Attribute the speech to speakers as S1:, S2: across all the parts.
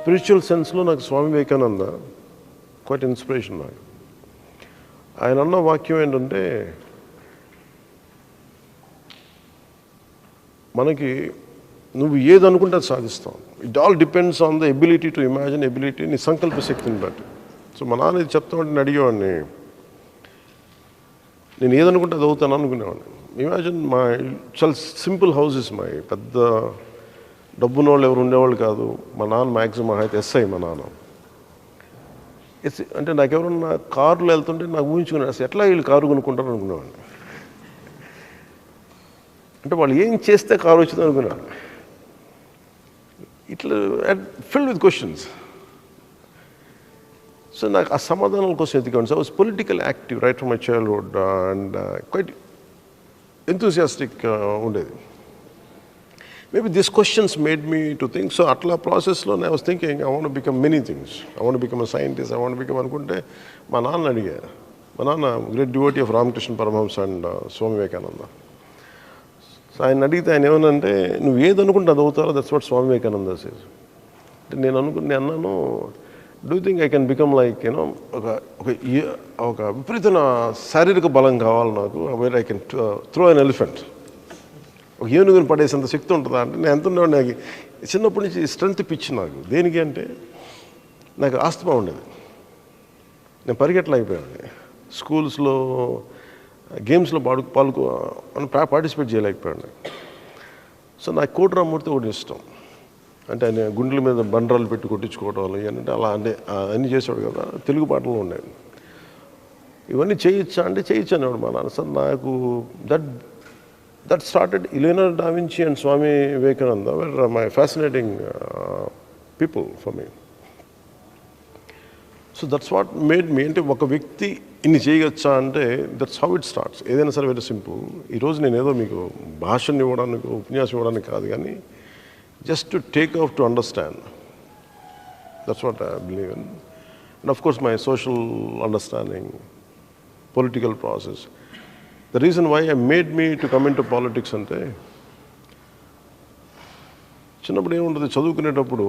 S1: Spiritual సెన్స్లో నాకు Swami Vivekananda quiet inspiration నాకు. ఆయన అన్న వాక్యం ఏంటంటే, మనకి నువ్వు ఏది అనుకుంటే అది సాధిస్తావు. It all depends on the ability to imagine, ability నీ సంకల్ప శక్తిని బట్టి. సో మా నాన్న ఇది చెప్తామంటే నేను అడిగేవాడిని, నేను ఏదనుకుంటే అది అవుతాను అనుకునేవాడిని. ఇమాజిన్ మా చాలా సింపుల్ హౌసెస్ మా, పెద్ద డబ్బున్న వాళ్ళు ఎవరు ఉండేవాళ్ళు కాదు. మా నాన్న మ్యాక్సిమం అయితే ఎస్ఐ మా నాన్న. అంటే నాకు ఎవరన్నా కారులో వెళ్తుంటే నాకు ఊహించుకునే అసలు ఎట్లా వీళ్ళు కారు కొనుక్కుంటారు అనుకునేవాడిని. అంటే వాళ్ళు ఏం చేస్తే కారు వచ్చింది అనుకునేవాడిని. ఇట్లా ఫిల్డ్ విత్ క్వశ్చన్స్. సో నాకు ఆ సమాధానాల కోసం ఎత్తుకోండి. So I was political active right from my childhood and quite enthusiastic ఉండేది. Maybe this questions made me to think. So అట్లా ప్రాసెస్లో I was thinking I want become many things. I want become a scientist, I want become అనుకుంటే మా నాన్న అడిగా. మా నాన్న great devotee of Ramakrishna Paramahansa and Swami Vivekananda. So ఆయన అడిగితే ఆయన ఏమనంటే, నువ్వు ఏది అనుకుంటే అది అవుతారో, that's what Swami Vivekananda says. అంటే నేను అన్నాను, do think I can become like you know ఒక విపరీతమైన శారీరక బలం కావాలి నాకు, where I can throw an elephant. ఒక ఏనుగుని పడేసేంత శక్తి ఉంటుందా అంటే, నేను ఎంత ఉండేవాడిని. నాకు చిన్నప్పటి నుంచి స్ట్రెంగ్త్ పిచ్చి నాకు. దేనికి అంటే నాకు ఆస్తమా ఉండేది. నేను పరిగెట్టలేకపోయాను. స్కూల్స్లో గేమ్స్లో పార్టిసిపేట్ చేయలేకపోయాను. సో నాకు కోటిరామూర్తి ఒకటి ఇష్టం. అంటే ఆయన గుండెల మీద బండరాలు పెట్టి కొట్టించుకోవడం ఇవన్నీ అలా అంటే అన్నీ చేసేవాడు కదా. తెలుగు పాటలు ఉండేవి. ఇవన్నీ చేయొచ్చా అంటే చేయొచ్చు అనేవాడు మా నాన్న. సార్ నాకు that started. Leonardo da Vinci and Swami Vivekananda were my fascinating people for me. So that's what made me. అంటే ఒక వ్యక్తి ఇన్ని చేయగచ్చా అంటే దట్స్ హౌ ఇట్ స్టార్ట్స్. ఏదైనా సరే వెరీ సింపుల్. ఈరోజు నేను ఏదో మీకు భాషను ఇవ్వడానికి, ఉపన్యాసం ఇవ్వడానికి కాదు, కానీ just to take off to understand. That's what I believe in. And of course my social understanding, political process. The reason why I made me to come into politics ante, చిన్నప్పుడు ఏముంటుంది, చదువుకునేటప్పుడు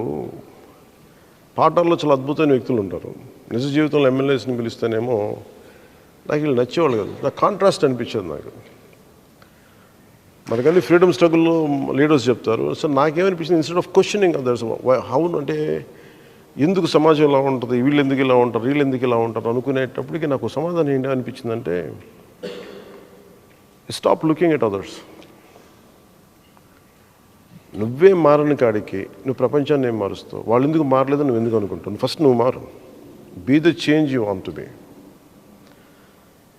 S1: పాఠాల్లో చాలా అద్భుతమైన వ్యక్తులు ఉంటారు. నిజ జీవితంలో ఎమ్మెల్యేస్ని పిలిస్తేనేమో నాకు వీళ్ళు నచ్చేవాళ్ళు కాదు. నాకు కాంట్రాస్ట్ అనిపించేది నాకు. మనకన్నీ ఫ్రీడమ్ స్ట్రగుల్లో లీడర్స్ చెప్తారు. సో నాకేమనిపించింది, instead of questioning others how అంటే ఎందుకు సమాజం ఇలా ఉంటుంది, వీళ్ళు ఎందుకు ఇలా ఉంటారు, వీళ్ళు ఎందుకు ఇలా ఉంటారు అనుకునేటప్పటికి నాకు సమాధానం ఏంటి అనిపించిందంటే, స్టాప్ లుకింగ్ ఎట్ అదర్స్. నువ్వే మారని కాడికి నువ్వు ప్రపంచాన్ని ఏం మారుస్తావు? వాళ్ళు ఎందుకు మారలేదని నువ్వు ఎందుకు అనుకుంటావు? ఫస్ట్ నువ్వు మారు. Be the change you want to be.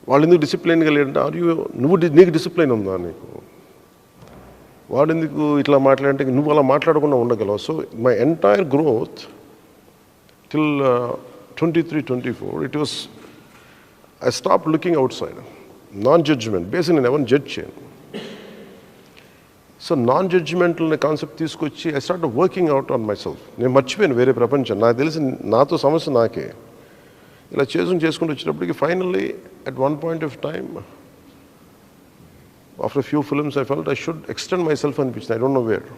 S1: వాళ్ళు ఎందుకు డిసిప్లైన్గా లేదంటే నీకు డిసిప్లైన్ ఉందా? నీకు వాడు ఎందుకు ఇట్లా మాట్లాడంటే నువ్వు అలా మాట్లాడకుండా ఉండగలవు. So my entire growth till 23-24 it was I stop looking outside. Non judgement basic. నేను ఎవరిని జడ్జ్ చేయను. సో నాన్ జడ్జ్మెంటల్ కాన్సెప్ట్ తీసుకొచ్చి I start working out on myself. నేను మర్చిపోయాను వేరే ప్రపంచం. నాకు తెలిసి నాతో సమస్య నాకే. ఇలా చేసుకుంటూ వచ్చేటప్పటికి finally at one point of time, after a few films, I felt I should extend myself అనిపించింది. I don't know where.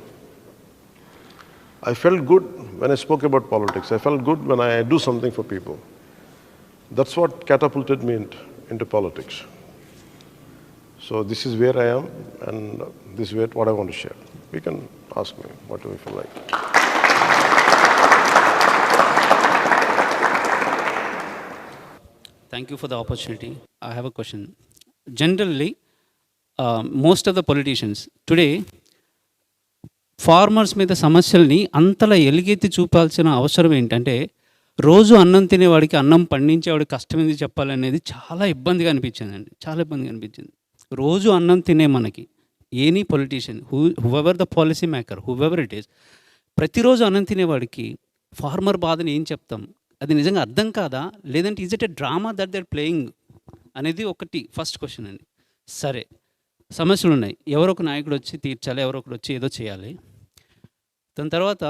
S1: I felt good when I spoke about politics. I felt good when I do something for people. That's what catapulted me into politics. So this is where I am, and this is what I want to share. You can ask me whatever you feel like.
S2: Thank you for the opportunity. I have a question. Generally, most of the politicians today, farmers మీద సమస్యల్ని అంతలా ఎలుగెత్తి చూపాల్సిన అవసరం ఏంటంటే, రోజు అన్నం తినేవాడికి అన్నం పండించేవాడికి కష్టం ఎందుకు చెప్పాలనేది చాలా ఇబ్బందిగా అనిపించిందండి. చాలా ఇబ్బందిగా అనిపించింది. రోజు అన్నం తినే మనకి any politician, whoever the policy maker, whoever it is, ప్రతిరోజు అన్నం తినేవాడికి ఫార్మర్ బాధని ఏం చెప్తాం? అది నిజంగా అర్థం కాదా, లేదంటే is it a drama that they are playing అనేది ఒకటి ఫస్ట్ క్వశ్చన్ అండి. సరే, సమస్యలు ఉన్నాయి, ఎవరో ఒక నాయకుడు వచ్చి తీర్చాలి, ఎవరో ఒకరు వచ్చి ఏదో చేయాలి. దాని తర్వాత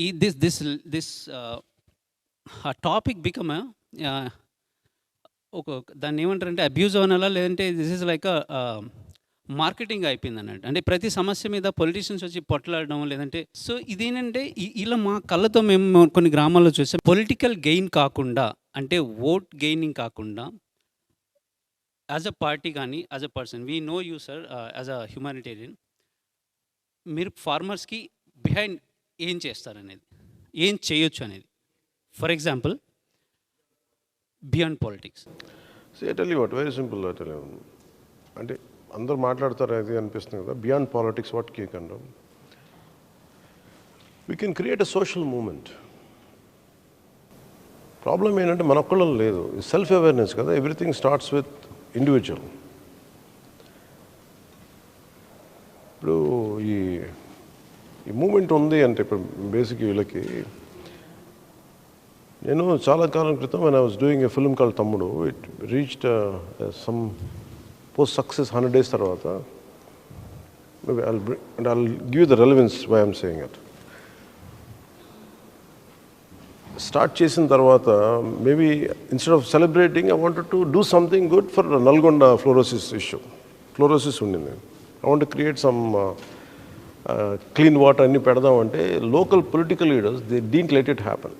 S2: ఈ దిస్ టాపిక్ బికమ్ ఒక దాన్ని ఏమంటారంటే అబ్యూజ్ అనాలా, లేదంటే దిస్ ఈజ్ లైక్ మార్కెటింగ్ అయిపోయింది అన్నట్టు. అంటే ప్రతి సమస్య మీద పొలిటీషియన్స్ వచ్చి పొట్లాడడం లేదంటే సో ఇదేంటంటే ఇలా మా కళ్ళతో మేము కొన్ని గ్రామాల్లో చూసాం. పొలిటికల్ గెయిన్ కాకుండా అంటే ఓట్ గెయినింగ్ కాకుండా యాజ్ అ పార్టీ కానీ as a person we know you sir as a humanitarian మీరు ఫార్మర్స్కి బిహైండ్ ఏం చేస్తారనేది ఏం చేయొచ్చు అనేది. For example beyond politics.
S1: I tell you what very simple. I tell you అంటే అందరూ మాట్లాడతారు అది అనిపిస్తుంది కదా. Beyond politics what we can do, we can create a social movement. Problem ఏంటంటే మన ఒక్కళ్ళలో లేదు, సెల్ఫ్ అవేర్నెస్ కదా. Everything starts with individual. ఇప్పుడు ఈ మూమెంట్ ఉంది అంటే ఇప్పుడు బేసిక్ వీళ్ళకి నేను చాలా కాలం క్రితం when I was doing a film called తమ్ముడు, it reached some post success 100 days తర్వాత. Maybe I'll give you the relevance why I'm saying it. Start చేసిన తర్వాత maybe instead of celebrating I wanted to do something good for Nalgonda fluorosis issue. Fluorosis ఉండింది. I want to create some clean water అన్నీ పెడదామంటే local political leaders they didn't let it happen.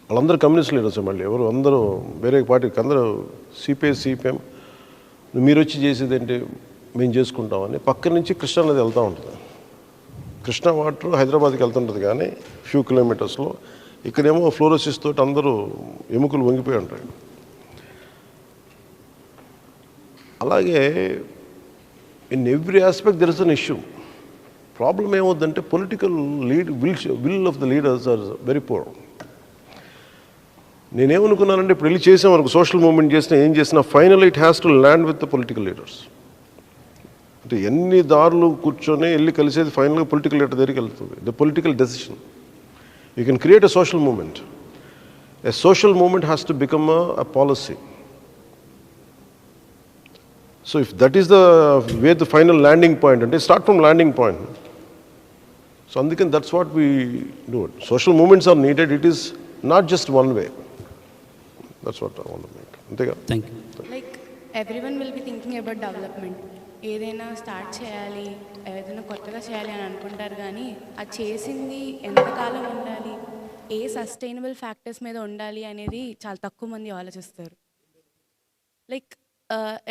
S1: వాళ్ళందరూ communist leaders మళ్ళీ ఎవరు అందరూ వేరే పార్టీకి అందరూ సిపిఎం మీరు వచ్చి చేసేది ఏంటి మేము చేసుకుంటామని పక్క నుంచి కృష్ణా నది వెళ్తూ ఉంటుంది. కృష్ణా వాటర్ హైదరాబాద్కి వెళ్తుంటుంది కానీ ఫ్యూ కిలోమీటర్స్లో. ఇక్కడేమో ఫ్లోరోసిస్ తోటి అందరూ ఎముకలు వంగిపోయి ఉంటాయి. అలాగే in every aspect there is an issue. Problem ఏమవుద్దంటే political will of the leaders are very poor. నేనేమనుకున్నానంటే ఇప్పుడు వెళ్ళి చేసామనుకో సోషల్ మూవ్మెంట్ చేసినా ఏం చేసినా final it has to land with the political leaders. అంటే ఎన్ని దారులు కూర్చొని వెళ్ళి కలిసేది ఫైనల్గా పొలిటికల్ లీడర్ దగ్గరికి వెళ్తుంది. The political decision. You can create a social movement. A social movement has to become a policy. So if that is the way the final landing point అంటే start from landing point. So అందుకని that's what we do it. Social movements are needed. It is not just one way. That's what I want to make. అంతేగా.
S2: Thank you.
S3: Like everyone will be thinking about development. ఏదైనా start చేయాలి, ఏదైనా కొత్తగా చేయాలి అని అనుకుంటారు కానీ అది చేసింది ఎంతకాలం ఉండాలి, ఏ సస్టైనబుల్ ఫ్యాక్టర్స్ మీద ఉండాలి అనేది చాలా తక్కువ మంది ఆలోచిస్తారు. Like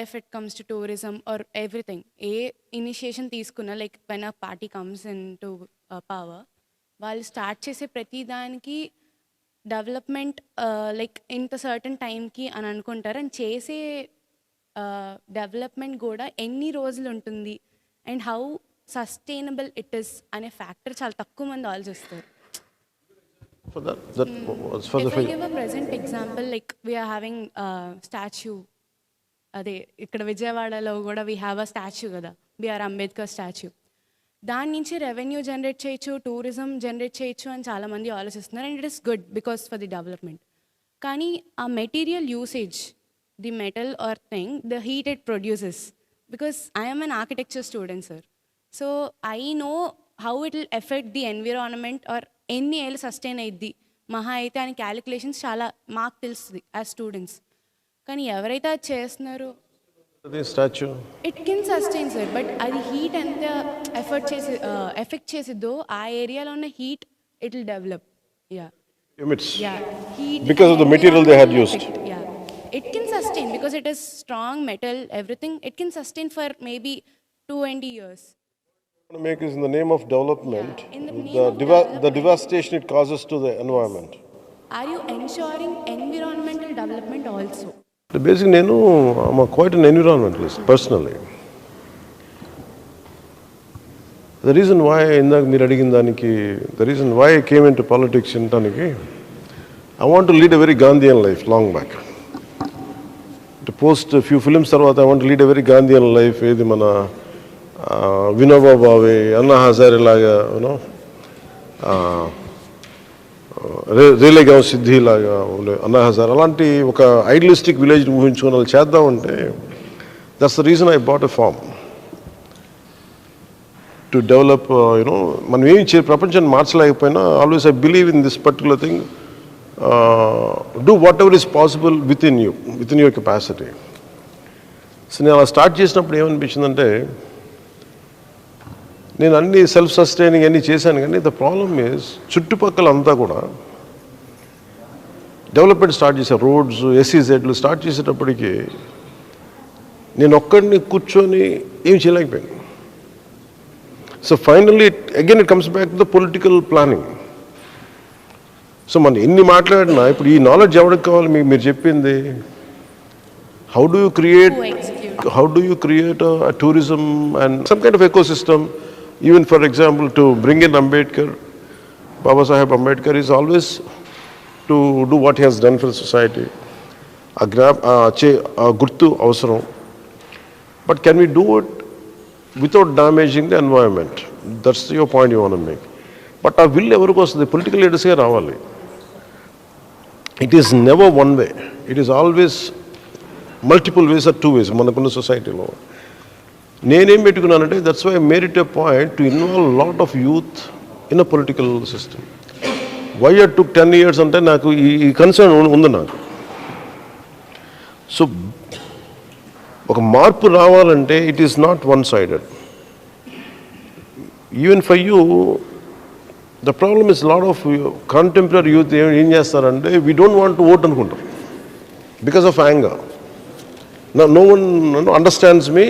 S3: if it comes to tourism or everything, ఏ ఇనిషియేషన్ తీసుకున్నా like when a party comes into power, వాళ్ళు స్టార్ట్ చేసే ప్రతి దానికి డెవలప్మెంట్ లైక్ ఇంత సర్టన్ టైంకి అని అనుకుంటారు. అండ్ చేసే డెవలప్మెంట్ కూడా ఎన్ని రోజులు ఉంటుంది and how sustainable it is అనే ఫ్యాక్టర్ చాలా తక్కువ మంది ఆలోచిస్తారు. Present example like we are having statue. అదే ఇక్కడ విజయవాడలో కూడా వీ హ్యావ్ అ స్టాచ్యూ కదా, బిఆర్ అంబేద్కర్ స్టాచ్యూ. దాని నుంచి రెవెన్యూ జనరేట్ చేయొచ్చు, టూరిజం జనరేట్ చేయొచ్చు అని చాలామంది ఆలోచిస్తున్నారు. And it is good because for the development. కానీ ఆ material usage, the metal or thing, the heat it produces, because I'm an architecture student sir. So I know how it will effect the environment or ఎన్ని ఏళ్ళు sustain అయ్యిద్ది మహా అయితే అని calculations చాలా మాకు తెలుస్తుంది యాజ్ స్టూడెంట్స్. కానీ ఎవరైతే అది చేస్తున్నారో
S1: statue
S3: it can sustain sir, but అది హీట్ ఎంత ఎఫెక్ట్ చేసిద్దో ఆ ఏరియాలో ఉన్న heat it will develop. Heat
S1: because of the material they had used.
S3: It can sustain because it is strong metal, everything. It can sustain for maybe 20 years.
S1: To make is in the name of development,
S3: in the name of development,
S1: the devastation it causes to the environment.
S3: Are you ensuring environmental development also?
S1: Basically, I'm quite an environmentalist personally. The reason why the reason why I came into politics in Taniki, I want to lead a very Gandhian life long back. To post a few films, I want to lead a very Gandhian life. Edi mana Vinoba Bhave, Anna Hazare laga, Relegaon Siddhi laga, Anna Hazare. Alanti oka idealistic village ఊహించుకోవాలి చేద్దాం అంటే that's the reason I bought a farm. To develop, మనం ఏం ప్రపంచాన్ని మార్చలేకపోయినా always I believe in this particular thing. Do whatever is possible within your capacity. So నేను అలా start చేసినప్పుడు ఏమనిపించిందంటే, నేను అన్ని సెల్ఫ్ సస్టైనింగ్ అన్నీ చేశాను, కానీ ద ప్రాబ్లమ్ ఈజ్ చుట్టుపక్కల అంతా కూడా డెవలప్మెంట్ స్టార్ట్ చేశారు. రోడ్స్, ఎస్సీజెడ్లు స్టార్ట్ చేసేటప్పటికి నేను ఒక్కడిని కూర్చొని ఏం చేయలేకపోయాను. So finally again it comes back to the political planning. So మనం ఎన్ని మాట్లాడినా ఇప్పుడు ఈ నాలెడ్జ్ ఎవరికి కావాలి? మీరు చెప్పింది how do you create a tourism and some kind of ecosystem. Even for example, to bring in Ambedkar, Baba Saheb Ambedkar is always to do what he has done for the society. Gurtu avasaram. But can we do it without damaging the environment? That's your point you want to make. But our will ఎవరికి వస్తుంది? Political లీడర్స్గా రావాలి. It is never one way. It is always multiple ways or two ways మనకున్న సొసైటీలో. నేనేం పెట్టుకున్నానంటే, that's why I made it a point to involve lot of youth in a political system. Why I took 10 years అంటే నాకు ఈ concern ఉంది నాకు. So ఒక మార్పు రావాలంటే it is not one sided. Even for you the problem is lot of contemporary youth ఏం చేస్తారంటే, we don't want to vote అనుకుంటారు because of anger. No one understands me.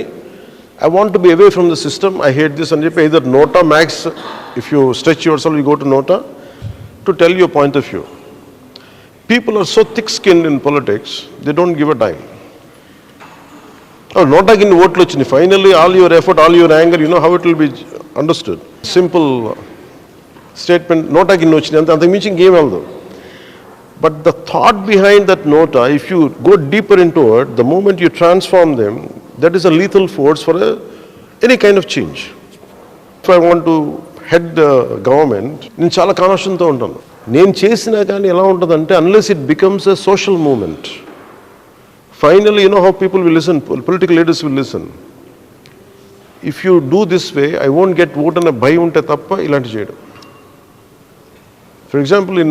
S1: I want to be away from the system. I hate this. And either Nota, Max, if you stretch yourself, you go to Nota to tell your point of view. People are so thick-skinned in politics, they don't give a dime. Oh, Nota kin vote lochini. Finally, all your effort, all your anger, you know how it will be understood. Simple statement, Nota kin lochini. Anta meaning game aldo. But the thought behind that nota, if you go deeper into it, the moment you transform them, that is a lethal force for any kind of change. If I want to head the government, నేను చాలా కాన్షియస్తో ఉంటాను. నేను చేసినా కానీ ఎలా ఉంటుందంటే, unless it becomes a social movement, finally you know how people will listen, political leaders will listen. If you do this way, I won't get vote అనే భయం ఉంటే తప్ప ఇలాంటి చేయడం. For example, in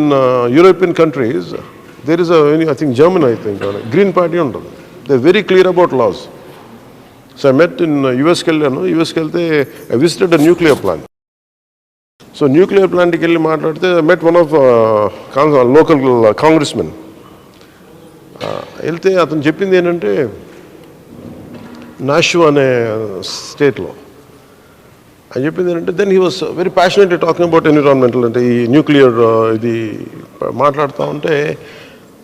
S1: European countries, there is I think German, Green Party ఉంటుంది. They're very clear about laws. So I met in US కెళ్ళాను. US కెళ్తే I visited a nuclear plant. So nuclear plantకి వెళ్ళి మాట్లాడితే I met one of local congressmen. వెళ్తే అతను చెప్పింది ఏంటంటే, నాషు అనే స్టేట్లో అని చెప్పింది ఏంటంటే, then he was very passionately talking about environmental, అంటే ఈ న్యూక్లియర్ ఇది మాట్లాడుతూ ఉంటే,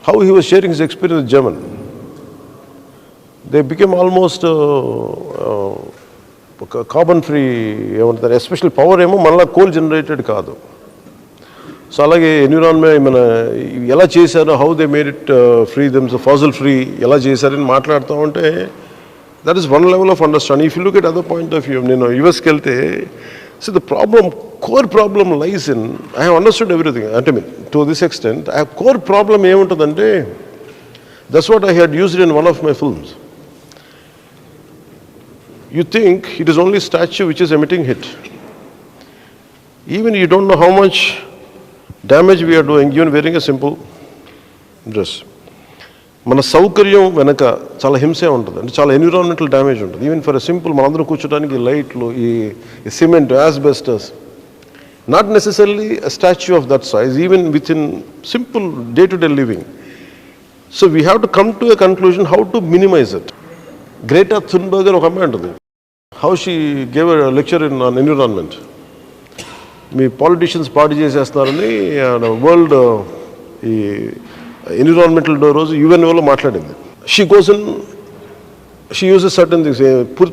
S1: how he was sharing his experience with German. They became almost ఒక కార్బన్ ఫ్రీ ఏమంటారు, ఎస్పెషల్లీ పవర్ ఏమో మళ్ళీ కోల్ జనరేటెడ్ కాదు. సో అలాగే ఎన్విరాన్మెంట్ మన ఎలా చేశారు, how they made it free them fossil free ఎలా చేశారని మాట్లాడుతూ ఉంటే, that is one level of understanding. If you look at other point of view, US kelte, so the core problem lies in, I have understood everything, to this extent. I have core problem emuntadante, that's what I had used in one of my films. You think it is only statue which is emitting heat. Even you don't know how much damage we are doing, even wearing a simple dress. మన సౌకర్యం వెనక చాలా హింసే ఉంటుంది, అంటే చాలా environmental damage ఉంటుంది. Even for a simple మనందరం కూర్చోడానికి లైట్లు, ఈ cement, asbestos, not necessary a statue of that size, even within simple day to day living. So we have to come to a conclusion how to minimize it. Greta Thunberger ఒక అమ్మాయి ఉంటుంది, how she gave a lecture in on environment. మీ politicians party చేసేస్తున్నారని world ఈ environmental రోజు యుఎన్ఓలో మాట్లాడింది. She goes in, she uses certain things.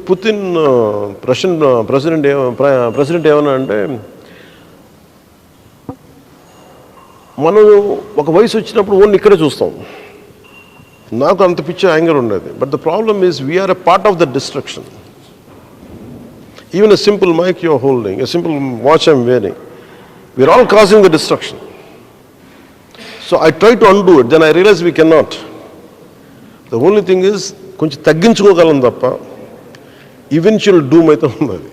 S1: Putin president ఏమన్నా అంటే, మనం ఒక వయసు వచ్చినప్పుడు ఓన్లీ ఇక్కడే చూస్తాం. నాకు అంత పిచ్చే యాంగర్ ఉండేది. But the problem is we are a part of the destruction. Even a simple mike you are holding, a simple watch I'm wearing, we are all causing the destruction. So I try to undo it, then I realize we cannot. The only thing is, కొంచెం తగ్గించుకోగలం తప్ప eventual doom అయితే ఉన్నది.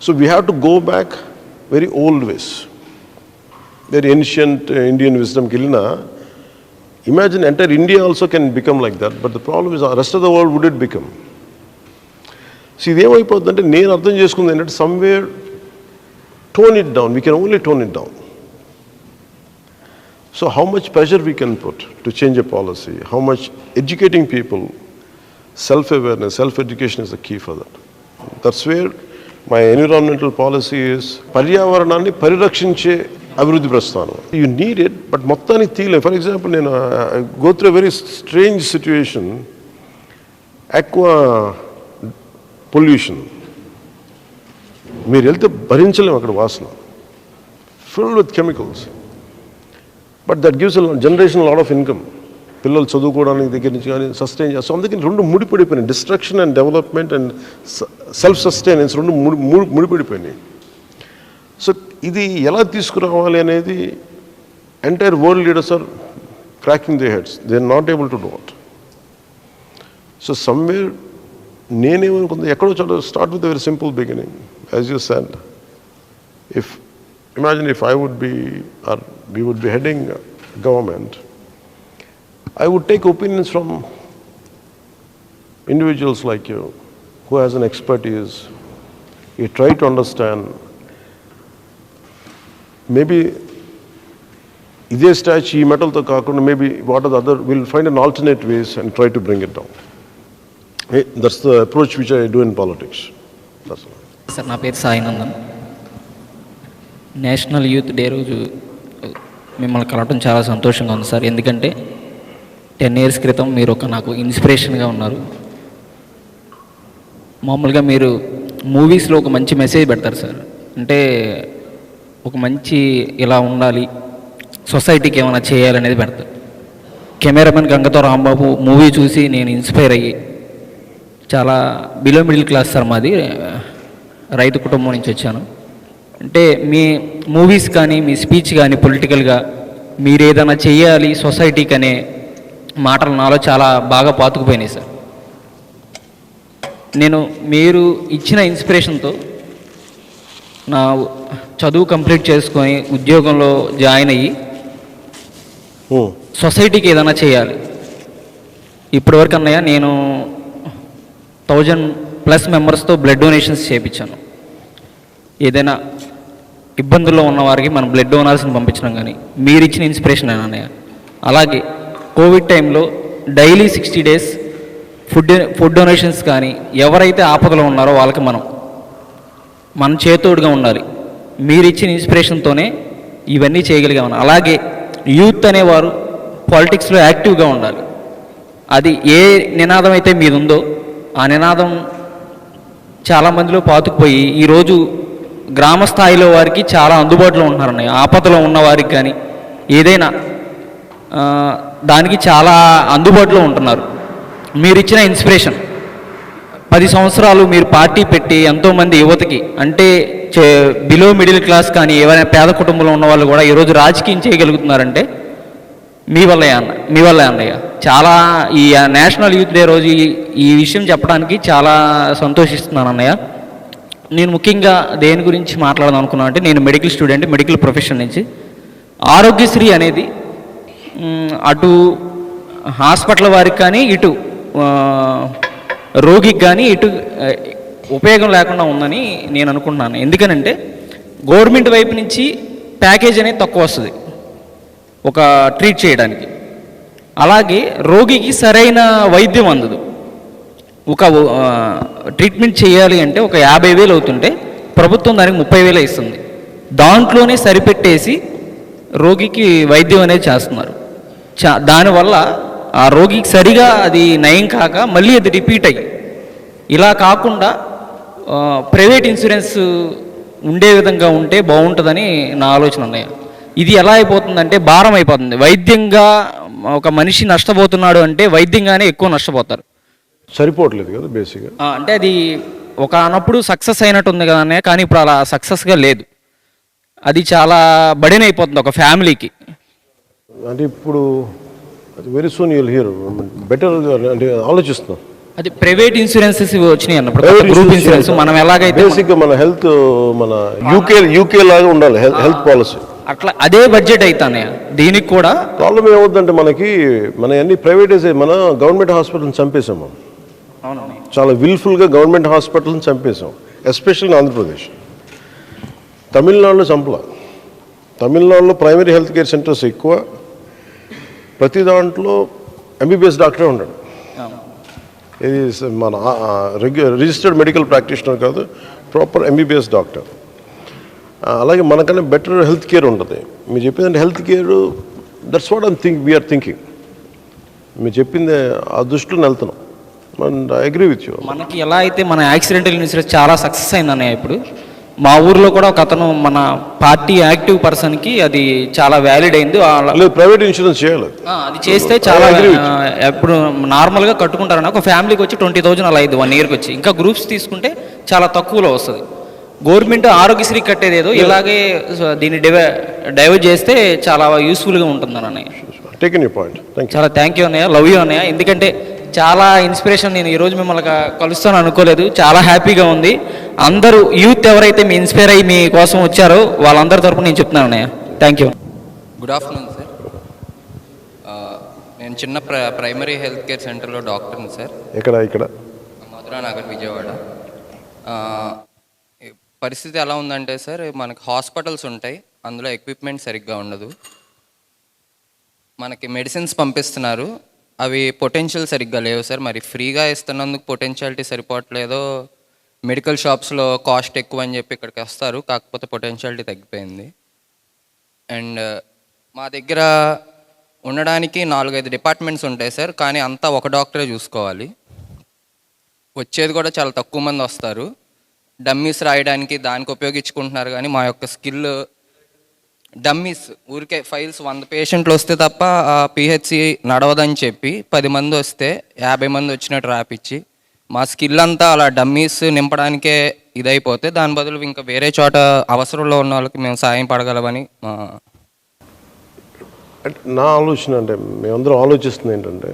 S1: So we have to go back very old ways, very ancient Indian wisdom కి వెళ్ళినా Imagine entire India also can become like that, but the problem is the rest of the world would it become? See, ఇదేమైపోతుందంటే నేను అర్థం చేసుకుంది ఏంటంటే somewhere tone it down. We can only tone it down. So how much pressure we can put to change a policy, how much educating people, self-awareness, self-education is the key for that. That's where my environmental policy is పర్యావరణాన్ని పరిరక్షించే అభివృద్ధి ప్రస్థానం. You need it, but మొత్తానికి తీయలేం. For example, నేను go through a very strange situation, aqua pollution. మీరు వెళ్తే భరించలేము అక్కడ వాసన, filled with chemicals. But that gives generation lot of income. పిల్లలు చదువుకోవడానికి దగ్గర నుంచి కానీ సస్టైన్ చేస్తాం. అందుకే రెండు ముడిపడిపోయినాయి, destruction and development and self sustenance రెండు ముడిపడిపోయినాయి. సో ఇది ఎలా తీసుకురావాలి అనేది entire world leaders are cracking they heads, they are not able to do it. So somewhere నేనేమనుకుంది, ఎక్కడో చోట start with very simple beginning. As you said, imagine if I would be, or we would be heading government, I would take opinions from individuals like you, who has an expertise. You try to understand, maybe ఇదే statue ఈ మెటల్తో కాకుండా maybe what are the other, we'll find an alternate ways and try to bring it down. That's the approach which I do in politics. That's all.
S4: Sir, నా పేరు Sainandan. National youth day రోజు మిమ్మల్ని కలవటం చాలా సంతోషంగా ఉంది సార్. ఎందుకంటే 10 years క్రితం మీరు నాకు ఇన్స్పిరేషన్గా ఉన్నారు. మామూలుగా మీరు మూవీస్లో ఒక మంచి మెసేజ్ పెడతారు సార్. అంటే ఒక మంచి ఇలా ఉండాలి, సొసైటీకి ఏమైనా చేయాలనేది పెడతారు. కెమెరామెన్ గంగతో రాంబాబు మూవీ చూసి నేను ఇన్స్పైర్ అయ్యి, చాలా బిలో మిడిల్ క్లాస్ సార్ మాది, రైతు కుటుంబం నుంచి వచ్చాను. అంటే మీ మూవీస్ కానీ మీ స్పీచ్ కానీ పొలిటికల్గా మీరు ఏదైనా చెయ్యాలి సొసైటీకి అనే మాటలు నాలో చాలా బాగా పాతుకుపోయినాయి సార్. నేను మీరు ఇచ్చిన ఇన్స్పిరేషన్తో నా చదువు కంప్లీట్ చేసుకొని ఉద్యోగంలో జాయిన్ అయ్యి సొసైటీకి ఏదైనా చేయాలి. ఇప్పటివరకు అన్నయ్య నేను 1000+ మెంబర్స్తో బ్లడ్ డొనేషన్స్ చేయించాను. ఏదైనా ఇబ్బందుల్లో ఉన్న వారికి మనం బ్లడ్ డోనర్స్ని పంపించడం కానీ మీరు ఇచ్చిన ఇన్స్పిరేషన్ అన్నయ్య. అలాగే కోవిడ్ టైంలో డైలీ 60 days ఫుడ్ డొనేషన్స్ కానీ ఎవరైతే ఆపదలో ఉన్నారో వాళ్ళకి మన చేతోడుగా ఉండాలి. మీరు ఇచ్చిన ఇన్స్పిరేషన్తోనే ఇవన్నీ చేయగలిగామని. అలాగే యూత్ అనేవారు పాలిటిక్స్లో యాక్టివ్గా ఉండాలి. అది ఏ నినాదం అయితే మీద ఉందో ఆ నినాదం చాలామందిలో పాతుకుపోయి ఈరోజు గ్రామ స్థాయిలో వారికి చాలా అందుబాటులో ఉంటున్నారన్నయ్య. ఆపదలో ఉన్న వారికి కానీ ఏదైనా దానికి చాలా అందుబాటులో ఉంటున్నారు. మీరు ఇచ్చిన ఇన్స్పిరేషన్ 10 సంవత్సరాలు మీరు పార్టీ పెట్టి ఎంతోమంది యువతకి, అంటే బిలో మిడిల్ క్లాస్ కానీ ఏవైనా పేద కుటుంబంలో ఉన్న వాళ్ళు కూడా ఈరోజు రాజకీయం చేయగలుగుతున్నారంటే మీ వల్లే అన్నయ్య. చాలా ఈ నేషనల్ యూత్ డే రోజు ఈ విషయం చెప్పడానికి చాలా సంతోషిస్తున్నాను అన్నయ్య. నేను ముఖ్యంగా దేని గురించి మాట్లాడదాం అనుకున్నాను అంటే, నేను మెడికల్ స్టూడెంట్, మెడికల్ ప్రొఫెషన్ నుంచి. ఆరోగ్యశ్రీ అనేది అటు హాస్పిటల్ వారికి కానీ ఇటు రోగికి కానీ ఇటు ఉపయోగం లేకుండా ఉందని నేను అనుకుంటున్నాను. ఎందుకనంటే గవర్నమెంట్ వైపు నుంచి ప్యాకేజ్ అనేది తక్కువ వస్తుంది ఒక ట్రీట్ చేయడానికి. అలాగే రోగికి సరైన వైద్యం అందదు. ఒక ట్రీట్మెంట్ చేయాలి అంటే ఒక 50,000 అవుతుంటే ప్రభుత్వం దానికి 30,000 ఇస్తుంది. దాంట్లోనే సరిపెట్టేసి రోగికి వైద్యం అనేది చేస్తున్నారు. దానివల్ల ఆ రోగికి సరిగా అది నయం కాక మళ్ళీ అది రిపీట్ అయ్యి, ఇలా కాకుండా ప్రైవేట్ ఇన్సూరెన్స్ ఉండే విధంగా ఉంటే బాగుంటుందని నా ఆలోచన అన్నయ్య. ఇది ఎలా అయిపోతుందంటే భారం అయిపోతుంది. వైద్యంగా ఒక మనిషి నష్టపోతున్నాడు అంటే వైద్యంగానే ఎక్కువ నష్టపోతారు.
S1: సరిపోవట్లేదు కదా బేసిక్గా.
S4: అంటే అది ఒక అన్నప్పుడు సక్సెస్ అయినట్టు ఉంది కదా అన్నయ్య, కానీ ఇప్పుడు అలా సక్సెస్గా లేదు. అది చాలా బర్డెన్ అయిపోతుంది ఒక ఫ్యామిలీకి.
S1: అంటే ఇప్పుడు very soon you'll here better అంటే ఆలోచిస్తున్నాం.
S4: అది ప్రైవేట్ ఇన్సూరెన్సెస్ వచ్చినాయి అన్నప్పుడు గ్రూప్ ఇన్సూరెన్స్ మనం ఎలాగైతే
S1: బేసిక్గా మన హెల్త్ మన యూకే లాగా ఉండాలి హెల్త్ పాలసీ.
S4: అట్లా అదే బడ్జెట్ అవుతానే దీనికి కూడా.
S1: ప్రాబ్లం ఏమవుతుందంటే మన అన్ని ప్రైవేటైజ్ మన గవర్నమెంట్ హాస్పిటల్ని చంపేసాం మనం.
S4: అవునన్నయ్య.
S1: చాలా విల్ఫుల్గా గవర్నమెంట్ హాస్పిటల్ని చంపేసాం, ఎస్పెషల్లీ ఆంధ్రప్రదేశ్. తమిళనాడులో చంపలా. తమిళనాడులో ప్రైమరీ హెల్త్ కేర్ సెంటర్స్ ఎక్కువ, ప్రతి దాంట్లో ఎంబీబీఎస్ డాక్టరే ఉన్నాడు. ఇది మన రిజిస్టర్డ్ మెడికల్ ప్రాక్టీషనర్ కాదు, ప్రాపర్ ఎంబీబీఎస్ డాక్టర్. అలాగే మనకన్నా బెటర్ హెల్త్ కేర్ ఉంటుంది. మీరు చెప్పిందంటే health care, that's what we are thinking. మీరు చెప్పింది ఆ దృష్టిలో వెళ్తున్నాం. And I agree with you.
S4: మనకి ఎలా అయితే మన యాక్సిడెంటల్ ఇన్సూరెన్స్ చాలా సక్సెస్ అయిందన్నయ్య. ఇప్పుడు మా ఊర్లో కూడా ఒక అతను మన పార్టీ యాక్టివ్ పర్సన్కి అది చాలా వ్యాలిడ్ అయింది.
S1: లేదు, ప్రైవేట్ ఇన్సూరెన్స్ చేయాలి.
S4: అది చేస్తే చాలా ఇప్పుడు నార్మల్గా కట్టుకుంటారని ఒక ఫ్యామిలీకి వచ్చి 20,000 అలా అయింది 1 ఇయర్కి వచ్చి. ఇంకా గ్రూప్స్ తీసుకుంటే చాలా తక్కువలో వస్తుంది. గవర్నమెంట్ ఆరోగ్యశ్రీ కట్టేదేదో ఇలాగే దీన్ని డైవర్ట్ చేస్తే చాలా యూస్ఫుల్గా ఉంటుందని అన్నయ్య.
S1: Taken you point.
S4: చాలా థ్యాంక్ యూ అన్నయ్య, లవ్ యూ అన్నయ్య. ఎందుకంటే చాలా ఇన్స్పిరేషన్. నేను ఈరోజు మిమ్మల్ని కలుస్తాను అనుకోలేదు, చాలా హ్యాపీగా ఉంది. అందరూ యూత్ ఎవరైతే మీ ఇన్స్పైర్ అయ్యి మీ కోసం వచ్చారో వాళ్ళందరి తరపున నేను చెప్తున్నాను అన్నయ్య. Thank you.
S5: Good afternoon sir. నేను చిన్న ప్రైమరీ హెల్త్ కేర్ సెంటర్లో డాక్టర్ని సార్.
S1: ఇక్కడ
S5: మధురా నగర్, విజయవాడ. పరిస్థితి ఎలా ఉందంటే సార్, మనకి హాస్పిటల్స్ ఉంటాయి, అందులో ఎక్విప్మెంట్ సరిగ్గా ఉండదు. మనకి మెడిసిన్స్ పంపిస్తున్నారు, అవి పొటెన్షియల్ సరిగ్గా లేవు సార్. మరి ఫ్రీగా ఇస్తున్నందుకు పొటెన్షియాలిటీ సరిపోవట్లేదో, మెడికల్ షాప్స్లో కాస్ట్ ఎక్కువ అని చెప్పి ఇక్కడికి వస్తారు, కాకపోతే పొటెన్షియాలిటీ తగ్గిపోయింది. అండ్ మా దగ్గర ఉండడానికి 4-5 డిపార్ట్మెంట్స్ ఉంటాయి సార్, కానీ అంతా ఒక డాక్టరే చూసుకోవాలి. వచ్చేది కూడా చాలా తక్కువ మంది వస్తారు. డమ్మీస్ రాయడానికి దానికి ఉపయోగించుకుంటున్నారు, కానీ మా యొక్క స్కిల్ డమ్మీస్ ఊరికే ఫైల్స్ 100 పేషెంట్లు వస్తే తప్ప పిహెచ్సి నడవదని చెప్పి 10 మంది వస్తే 50 మంది వచ్చినట్టు రాపిచ్చి మా స్కిల్ అంతా అలా డమ్మీస్ నింపడానికే ఇదైపోతే, దాని బదులు ఇంకా వేరే చోట అవసరంలో ఉన్న వాళ్ళకి మేము సాయం పడగలమని
S1: నా ఆలోచన. అంటే మేమందరం ఆలోచిస్తుంది ఏంటంటే,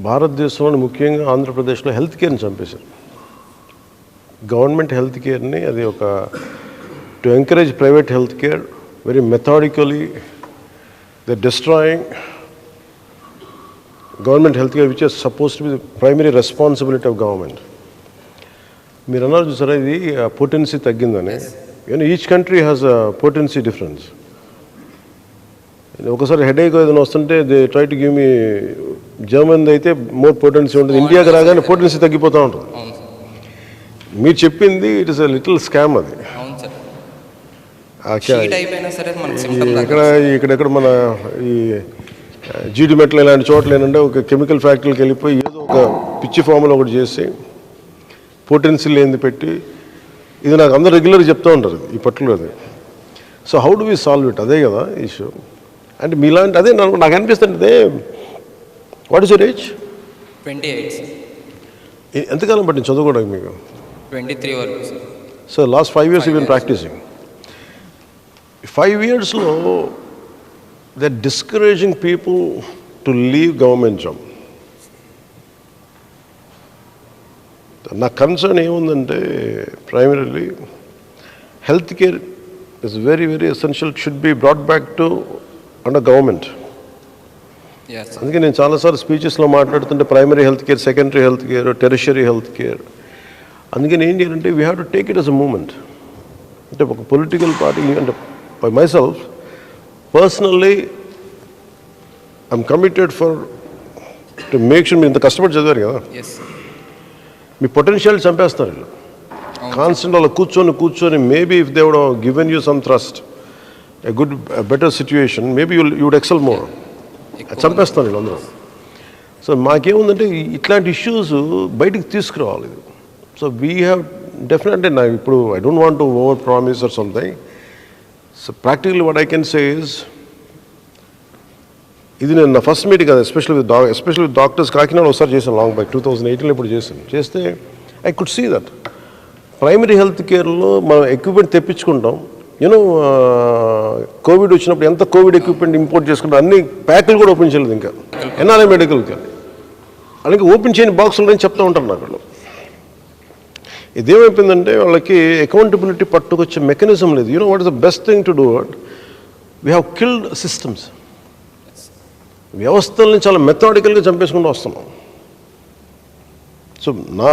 S1: భారతదేశంలో ముఖ్యంగా ఆంధ్రప్రదేశ్లో హెల్త్ కేర్ని చంపేశారు. గవర్నమెంట్ హెల్త్ కేర్ని అది ఒక to encourage private health care very methodically they destroying government health care which is suppose to be the primary responsibility of government. మీరు అన్నారు చూసారా, ఇది పొటెన్సీ తగ్గిందని. Each country has a potency difference. ఒకసారి headache ఏదైనా వస్తుంటే they try to give me, German అయితే more potency ఉంటుంది, ఇండియాకి రాగానే పొటెన్సీ తగ్గిపోతూ ఉంటుంది. మీరు చెప్పింది it is a little scam. అది ఇక్కడెక్కడ మన ఈ జీడి మెట్లు ఇలాంటి చోట్ల ఏంటంటే ఒక కెమికల్ ఫ్యాక్టరీకి వెళ్ళిపోయి ఏదో ఒక పిచ్చి ఫామ్లో ఒకటి చేసి పొటెన్సీ లేనిది పెట్టి, ఇది నాకు అందరూ రెగ్యులర్గా చెప్తూ ఉంటారు ఈ particular. So how do we solve it? అదే కదా ఇష్యూ. అంటే మీలాంటి అదే నాకు అనిపిస్తుంది. What is your age?
S5: 28.
S1: ఎంతకాలం పట్టింది చదువుకోవడానికి మీకు?
S5: 23 వరకు sir.
S1: So last 5 years you been practising. 5 yearsలో they are discouraging people to leave government job. నా కన్సర్న్ ఏముందంటే, primarily health care is very very essential, should be brought back to under government. అందుకే నేను చాలాసార్లు స్పీచెస్లో మాట్లాడుతుంటే primary health care, secondary health care, tertiary health care. అందుకని ఏం చేయాలంటే we have to take it as a moment. అంటే ఒక పొలిటికల్ పార్టీ, అంటే by myself personally I'm committed for to make sure. మీరు ఇంత కష్టపడి చదివారు కదా, మీ పొటెన్షియల్ చంపేస్తారు వీళ్ళు. కాన్స్టెంట్ అలా కూర్చొని maybe if they would given you some thrust, a good better situation, maybe you would excel more. చంపేస్తాను వీళ్ళందరూ. సో మాకేముందంటే ఇట్లాంటి ఇష్యూస్ బయటికి తీసుకురావాలి. సో వీ హ్యావ్ డెఫినెట్లీ, నా ఇప్పుడు I don't want to over promise or something. So practically what I can say is, ఇది నేను నా ఫస్ట్ మీటింగ్ కదా, ఎస్పెషల్లీ విత్ డాక్టర్స్. కాకినాడ ఒకసారి చేశాను లాంగ్ బ్యాక్ 2018లో ఇప్పుడు చేస్తే I could see that primary health కేర్లో మనం ఎక్విప్మెంట్ తెప్పించుకుంటాం. యూనో కోవిడ్ వచ్చినప్పుడు ఎంత కోవిడ్ ఎక్విప్మెంట్ ఇంపోర్ట్ చేసుకుంటాం, అన్ని ప్యాకులు కూడా ఓపెన్ చేయలేదు ఇంకా ఎన్ఆర్ఐ మెడికల్కి. అలాగే ఓపెన్ చేయని బాక్సులు అని చెప్తూ ఉంటారు నాకు. ఇదేమైపోయిందంటే వాళ్ళకి అకౌంటబిలిటీ పట్టుకొచ్చే మెకానిజం లేదు. You know what is the best thing to do it? We have killed systems. వ్యవస్థల్ని చాలా మెథాడికల్గా చంపేసుకుంటూ వస్తున్నాం. సో నా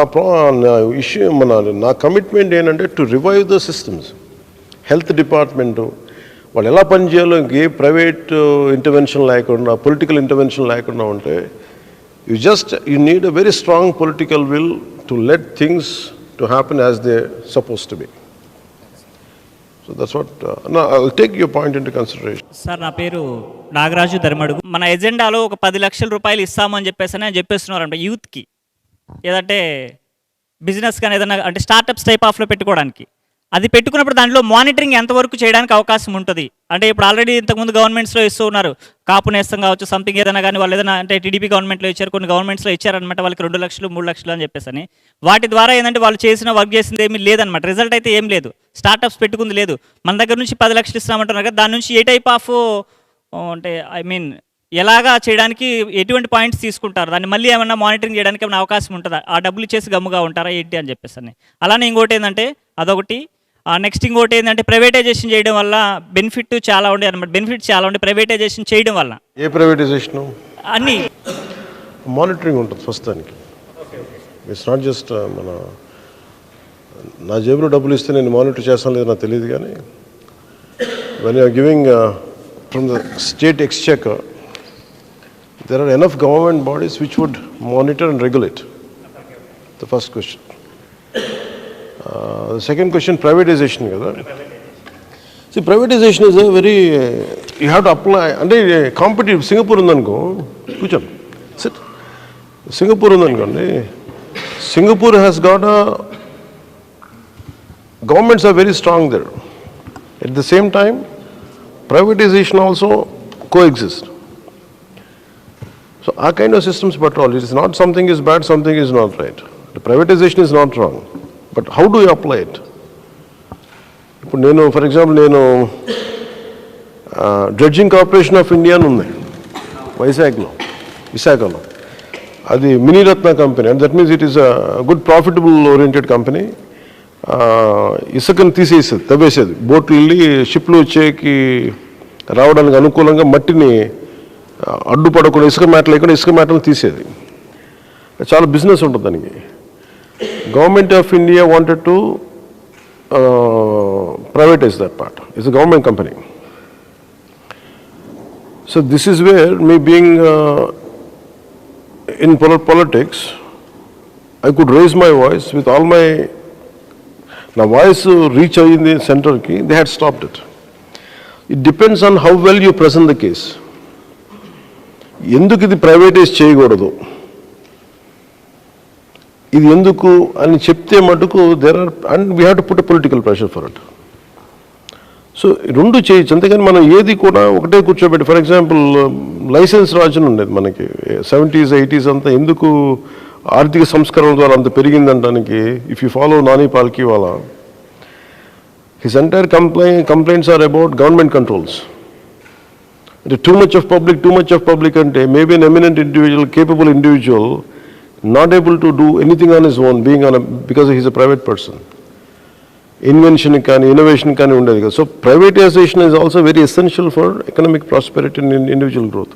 S1: ఇష్యూ నా కమిట్మెంట్ ఏంటంటే to revive the systems. Health department వాళ్ళు ఎలా పనిచేయాలో ఏ ప్రైవేట్ ఇంటర్వెన్షన్ లేకుండా, పొలిటికల్ ఇంటర్వెన్షన్ లేకుండా ఉంటే you need a very strong political will to let things to happen as they suppose to B. So that's what I'll take your point in to consideration.
S6: Sir నా పేరు నాగరాజు ధర్మడుగు. మన ఎజెండాలో ఒక 10 లక్షల రూపాయలు ఇస్తామని చెప్పేస్తున్నారంట యూత్కి, ఏదంటే బిజినెస్ కానీ ఏదైనా అంటే స్టార్టప్స్ టైప్ ఆఫ్లో పెట్టుకోవడానికి. అది పెట్టుకున్నప్పుడు దాంట్లో మానిటరింగ్ ఎంతవరకు చేయడానికి అవకాశం ఉంటుంది? అంటే ఇప్పుడు ఆల్రెడీ ఇంతకుముందు గవర్నమెంట్స్లో ఇస్తూ ఉన్నారు, కాపు నేస్తం కావచ్చు, సంథింగ్ ఏదైనా కానీ వాళ్ళు ఏదైనా అంటే టీడీపీ గవర్నమెంట్లో ఇచ్చారు, కొన్ని గవర్నమెంట్స్లో ఇచ్చారనమాట వాళ్ళకి 2 లక్షలు 3 లక్షలు అని చెప్పేసి. వాటి ద్వారా ఏంటంటే వాళ్ళు వర్క్ చేసింది ఏమీ లేదనమాట, రిజల్ట్ అయితే ఏం లేదు, స్టార్టప్స్ పెట్టుకుంది లేదు. మన దగ్గర నుంచి 10 లక్షలు ఇస్తామంటున్నారు కదా, దాని నుంచి ఏ టైప్ ఆఫ్ అంటే ఎలాగా చేయడానికి ఎటువంటి పాయింట్స్ తీసుకుంటారు, దాన్ని మళ్ళీ ఏమన్నా మానిటరింగ్ చేయడానికి ఏమైనా అవకాశం ఉంటుందా? ఆ డబ్బులు ఇచ్చేసి గమ్ముగా ఉంటారా ఏంటి అని చెప్పేసి. అలానే ఇంకోటి ఏంటంటే అదొకటి. నెక్స్ట్ ఇంకోటి ఏంటంటే ప్రైవేటైజేషన్ చేయడం వల్ల బెనిఫిట్ చాలా ఉండే అనమాట, బెనిఫిట్ చాలా ఉండే ప్రైవేటైజేషన్ చేయడం వల్ల.
S1: ఏ ప్రైవేటైజేషన్?
S6: అన్నీ
S1: మానిటరింగ్ ఉంటుంది ఫస్ట్ దానికి. ఇట్స్ నాట్ జస్ట్ నా జేబులో డబ్బులు ఇస్తే నేను మానిటర్ చేస్తాను లేదు నాకు తెలియదు, కానీ when you're giving from the state exchequer there are enough government bodies which would monitor and regulate. The first question. The second question, privatization kada. See, privatization is a very you have to apply ante competitive. Singapore undanko kucham sit Singapore undankondi, Singapore has got a governments are very strong there. At the same time privatization also coexist. So our kind of systems patrol, it is not something is bad, something is not right. The privatization is not wrong, but how do you apply it? ఇప్పుడు నేను for example dredging corporation of India అని ఉంది విశాఖలో. అది Miniratna company, and that means it is a good profitable oriented company. ఇసుకను తీసేసేది, తవ్వేసేది, బోట్లు వెళ్ళి షిప్లు వచ్చేకి రావడానికి అనుకూలంగా మట్టిని అడ్డుపడకుండా, ఇసుక మేట లేకుండా ఇసుక మేటలు తీసేది. చాలా బిజినెస్ ఉంటుంది దానికి. Government of India wanted to privatise that part. It's a government company. So this is where me being in politics I could raise my voice with all my, నా వాయిస్ రీచ్ అయ్యింది సెంటర్కి, they had stopped it. It depends on how well you present the case. ఎందుకు ఇది privatise చేయకూడదు, ఇది ఎందుకు అని చెప్తే మటుకు there are, and we have to put a political pressure for it. So రెండు చేయొచ్చు, అంతేగాని మనం ఏది కూడా ఒకటే కూర్చోబెట్టి. ఫర్ ఎగ్జాంపుల్ లైసెన్స్ రాజుని ఉండేది మనకి 70s 80s అంతా, ఎందుకు ఆర్థిక సంస్కరణ ద్వారా అంత పెరిగిందంటానికి. If you follow Nani Palkhivala, his entire complaints are about government controls. Too much of public ante maybe an eminent individual, capable individual, not able to do anything on his own, because he is a private person. Invention kani, innovation kani undadi kada. So privatization is also very essential for economic prosperity and individual growth.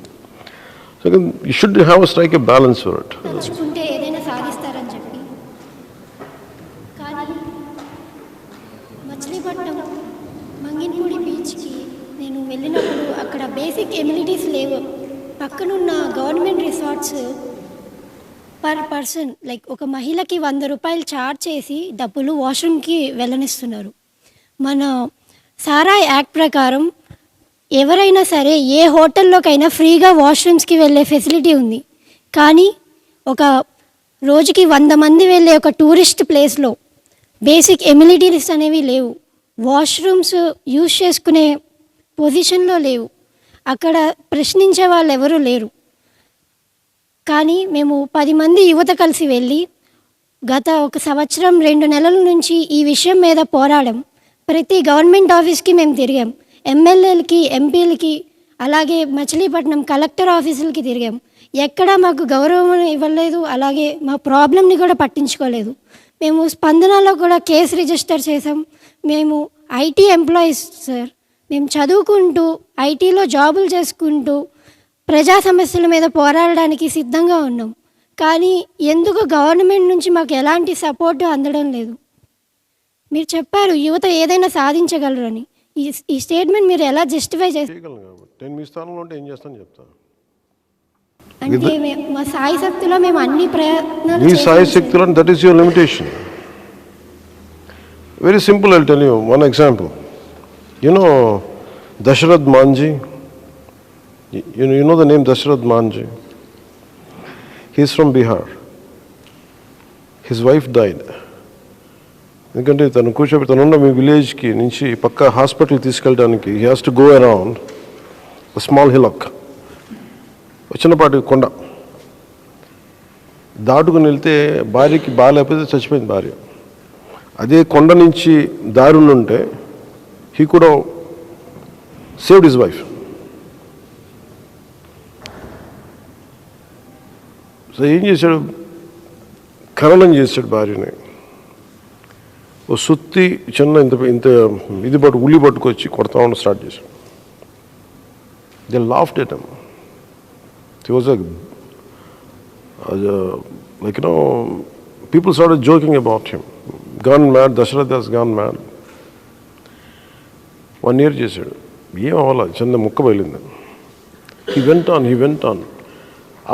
S1: So you should strike a balance for it.
S7: తలుచుకుంటే ఏదైనా సాధిస్తారని చెప్పి, కానీ మచిలీపట్నం మంగిన్పూడి బీచ్కి నేను వెళ్ళినప్పుడు అక్కడ basic amenities లేవు. పక్కనున్న government resorts per person like ఒక మహిళకి 100 రూపాయలు ఛార్జ్ చేసి డబ్బులు వాష్రూమ్కి వెళ్ళనిస్తున్నారు. మన సారా యాక్ట్ ప్రకారం ఎవరైనా సరే ఏ హోటల్లోకైనా ఫ్రీగా వాష్రూమ్స్కి వెళ్ళే ఫెసిలిటీ ఉంది. కానీ ఒక రోజుకి 100 మంది వెళ్ళే ఒక టూరిస్ట్ ప్లేస్లో బేసిక్ ఎమ్యూనిటీస్ అనేవి లేవు. వాష్రూమ్స్ యూజ్ చేసుకునే పొజిషన్లో లేవు. అక్కడ ప్రశ్నించే వాళ్ళు ఎవరూ లేరు. కానీ మేము 10 మంది యువత కలిసి వెళ్ళి గత 1 సంవత్సరం 2 నెలల నుంచి ఈ విషయం మీద పోరాడం. ప్రతి గవర్నమెంట్ ఆఫీస్కి మేము తిరిగాం, ఎమ్మెల్యేలకి, ఎంపీలకి, అలాగే మచిలీపట్నం కలెక్టర్ ఆఫీసులకి తిరిగాం. ఎక్కడా మాకు గౌరవం ఇవ్వలేదు, అలాగే మా ప్రాబ్లమ్ని కూడా పట్టించుకోలేదు. మేము స్పందనలో కూడా కేసు రిజిస్టర్ చేసాం. మేము ఐటీ ఎంప్లాయీస్ సార్. మేము చదువుకుంటూ ఐటీలో జాబులు చేసుకుంటూ ప్రజా సమస్యల మీద పోరాడడానికి సిద్ధంగా ఉన్నాం. కానీ ఎందుకు గవర్నమెంట్ నుంచి మాకు ఎలాంటి సపోర్టు అందడం లేదు? మీరు చెప్పారు యువత ఏదైనా సాధించగలరు అని. ఈ స్టేట్మెంట్ మీరు ఎలా జస్టిఫై చేస్తారు?
S1: చేయగలను కాబట్టి నేను మీ స్థానంలో ఉంటే ఏం చేస్తాను చెప్తాను.
S7: అంటే మా సాయి శక్తిలో మేము అన్ని ప్రయత్నాలు
S1: మీ
S7: చేసాం
S1: సాయి
S7: సార్.
S1: శక్తిలో that is your limitation. Very simple, I'll tell you one example. You know Dashrath Manjhi, you know the name Dashrath Manji? He is from Bihar. His wife died. ఎందుకంటే తను కూర్చోబెట్టి తనున్న మీ విలేజ్కి నుంచి పక్క హాస్పిటల్ తీసుకెళ్ళడానికి he has to go around small hillock, చిన్నపాటి కొండ దాటుకుని వెళ్తే భార్యకి బాగాలేకపోతే చచ్చిపోయింది భార్య. అదే కొండ నుంచి దారి ఉంటే హీ కూడా సేవ్డ్ హిజ్ వైఫ్. సో ఏం చేశాడు, ఖననం చేశాడు భార్యని. ఓ సుత్తి చిన్న ఇంత ఇంత ఇది ఉల్లి పట్టుకొచ్చి కొడతా ఉన్న స్టార్ట్ చేశాడు. They laughed at him. He was like people started joking about him. Gone mad, Dashrath has gone mad. 1 year చేశాడు, ఏం అవ్వాల, చిన్న ముక్క బయలుంది. He went on.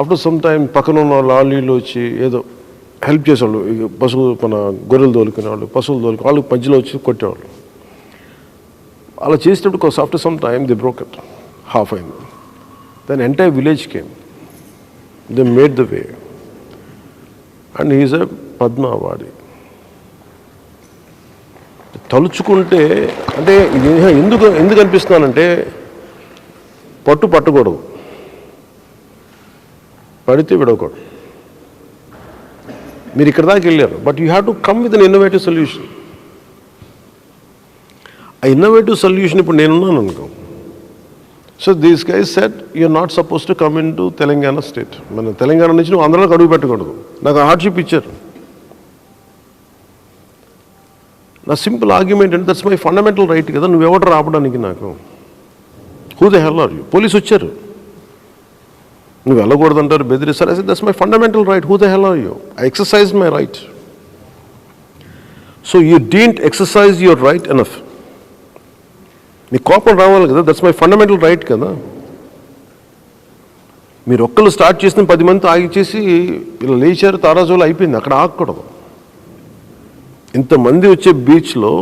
S1: After some time పక్కన ఉన్న లాలీలు వచ్చి ఏదో హెల్ప్ చేసేవాళ్ళు, మన గొర్రెలు తోలుకునేవాళ్ళు, పశువులు తోలుకునే వాళ్ళు మధ్యలో వచ్చి కొట్టేవాళ్ళు. అలా చేసేటప్పుడు after some time the broke it, half అయింది. Then entire village came, they made the way, and he's a Padma awardee. తలుచుకుంటే అంటే ఇది ఎందుకు అనిపిస్తున్నానంటే, పట్టకూడదు, పడితే విడవకూడదు. మీరు ఇక్కడ దాకా వెళ్ళారు, but you have to come with an innovative solution. ఆ ఇన్నోవేటివ్ సొల్యూషన్ ఇప్పుడు నేనున్నాను అనుకో. So these guys said you're not suppose to come in to Telangana state. మన తెలంగాణ నుంచి నువ్వు ఆంధ్రాలోకి అడుగు పెట్టకూడదు. నాకు హార్డ్షిప్ ఇచ్చారు. నా సింపుల్ ఆర్గ్యుమెంట్ అంటే దట్స్ మై ఫండమెంటల్ రైట్ కదా, నువ్వెవరు రావడానికి నాకు? Who the hell are you? Police వచ్చారు, నువ్వు వెళ్ళకూడదంటారు, బెదిరిస్తారు. I said that's my fundamental right. Who the hell are you? I exercise my right. So you didn't exercise your right enough. నీ కోపం రావాలి కదా, దట్స్ మై ఫండమెంటల్ రైట్ కదా. మీరు ఒక్కళ్ళు స్టార్ట్ చేసిన 10 మంది ఆగిచేసి ఇలా లేచారు, తారాజోలు అయిపోయింది, అక్కడ ఆగకూడదు. ఇంతమంది వచ్చే బీచ్లో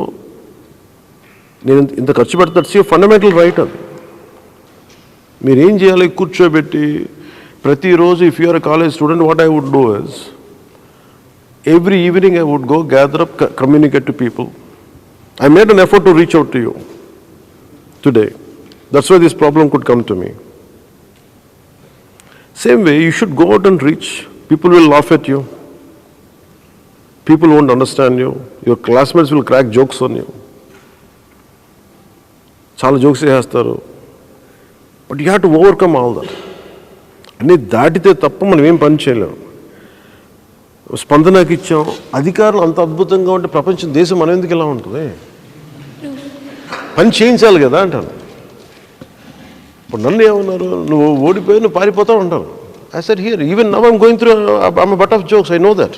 S1: నేను ఇంత ఖర్చు పెడతాను, ఫండమెంటల్ రైట్ అది. మీరేం చేయాలి, కూర్చోబెట్టి ప్రతిరోజు if you're college student what I would do is every evening I would go gather up, communicate to people. I made an effort to reach out to you today. That's why this problem could come to me. Same way, you should go out and reach. People will laugh at you. People won't understand you. Your classmates will crack jokes on you. Chala jokes చేస్తారు. But you have to overcome all that. అన్నీ దాటితే తప్ప మనం ఏం పని చేయలేము. స్పందనకి ఇచ్చాం, అధికారులు అంత అద్భుతంగా ఉంటే ప్రపంచం, దేశం మనం ఎందుకు ఇలా ఉంటుంది? పని చేయించాలి కదా అంటాను. ఇప్పుడు నన్ను ఏమన్నారు, నువ్వు ఓడిపోయి నువ్వు పారిపోతావు అంటాను. I said here even now I'm going through I'm but of jokes, I know that.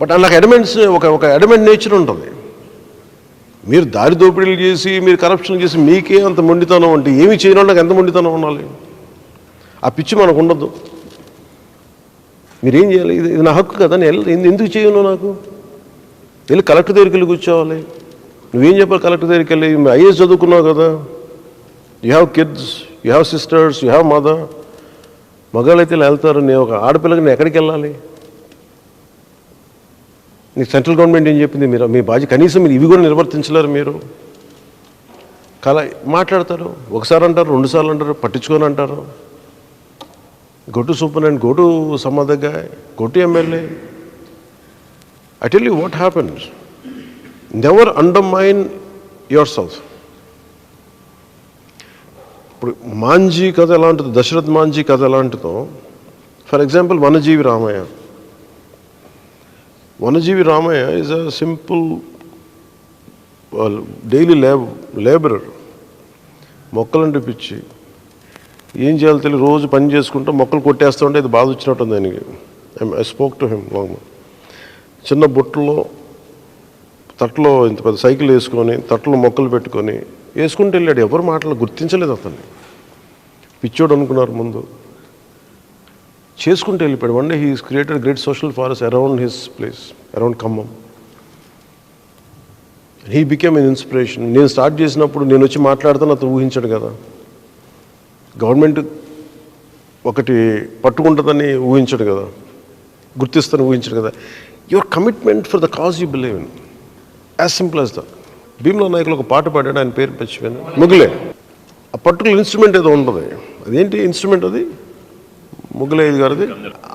S1: But నాకు అడమెంట్స్ ఒక అడమెంట్ నేచర్ ఉంటుంది. మీరు దారి దోపిడీలు చేసి, మీరు కరప్షన్ చేసి మీకే అంత మొండితనం అంటే ఏమి చేయడం నాకు ఎంత మొండితనం ఉండాలి? ఆ పిచ్చి మనకు ఉండదు. మీరేం చేయాలి, ఇది నా హక్కు కదా, నేను ఎందుకు చేయను? నాకు వెళ్ళి కలెక్టర్ దగ్గరికి వెళ్ళి కూర్చోవాలి. నువ్వేం చెప్పాలి కలెక్టర్ దగ్గరికి వెళ్ళి? ఐఏఎస్ చదువుకున్నావు కదా, you have kids, you have sisters, you have mother. మగాళ్ళైతే ఇలా వెళ్తారు, నేను ఒక ఆడపిల్లకి నేను ఎక్కడికి వెళ్ళాలి? నీకు సెంట్రల్ గవర్నమెంట్ ఏం చెప్పింది? మీరు మీ బాధ్యత కనీసం మీరు ఇవి కూడా నిర్వర్తించలేరు. మీరు మాట్లాడతారు, ఒకసారి అంటారు, 2 సార్లు అంటారు, పట్టించుకొని అంటారు. Go to superintendent, go to some other guy, go to MLA. I tell you what happens. Never undermine your self. ఇప్పుడు మాంజీ కథ ఎలా ఉంటుందో, దశరథ్ మాంజీ కథ ఎలా ఉంటుందో, for example Vanajeevi Ramaiah. Vanajeevi Ramaya is a simple daily laborer. మొక్కలంటే పిచ్చి, ఏం చేయాలో తెలియదు, రోజు పని చేసుకుంటూ మొక్కలు కొట్టేస్తూ ఉంటే ఇది బాధ వచ్చినట్టుంది ఆయనకి. I spoke to him long. చిన్న బుట్టలో తట్టలో ఇంత పెద్ద సైకిల్ వేసుకొని తట్టలో మొక్కలు పెట్టుకొని వేసుకుంటూ వెళ్ళాడు. ఎవరు మాటలు గుర్తించలేదు అతన్ని, పిచ్చోడు అనుకున్నారు ముందు. చేసుకుంటూ వెళ్ళిపోయాడు. One day he created great social forest around his place, around Khammam. He became an inspiration. నేను స్టార్ట్ చేసినప్పుడు నేను వచ్చి మాట్లాడుతాను అతను ఊహించాడు కదా, గవర్నమెంట్ ఒకటి పట్టుకుంటుందని ఊహించాడు కదా, గుర్తిస్తాను ఊహించాడు కదా. Your commitment for the cause you believe in, as simple as that. Bheemla నాయకులు ఒక పాట పాడాడు, ఆయన పేరు మర్చిపోయాను, ముగ్గులే. ఆ పర్టికులర్ ఇన్స్ట్రుమెంట్ ఏదో ఉంటుంది, అదేంటి ఇన్స్ట్రుమెంట్ అది, ముగ్గులయ్య గారిది.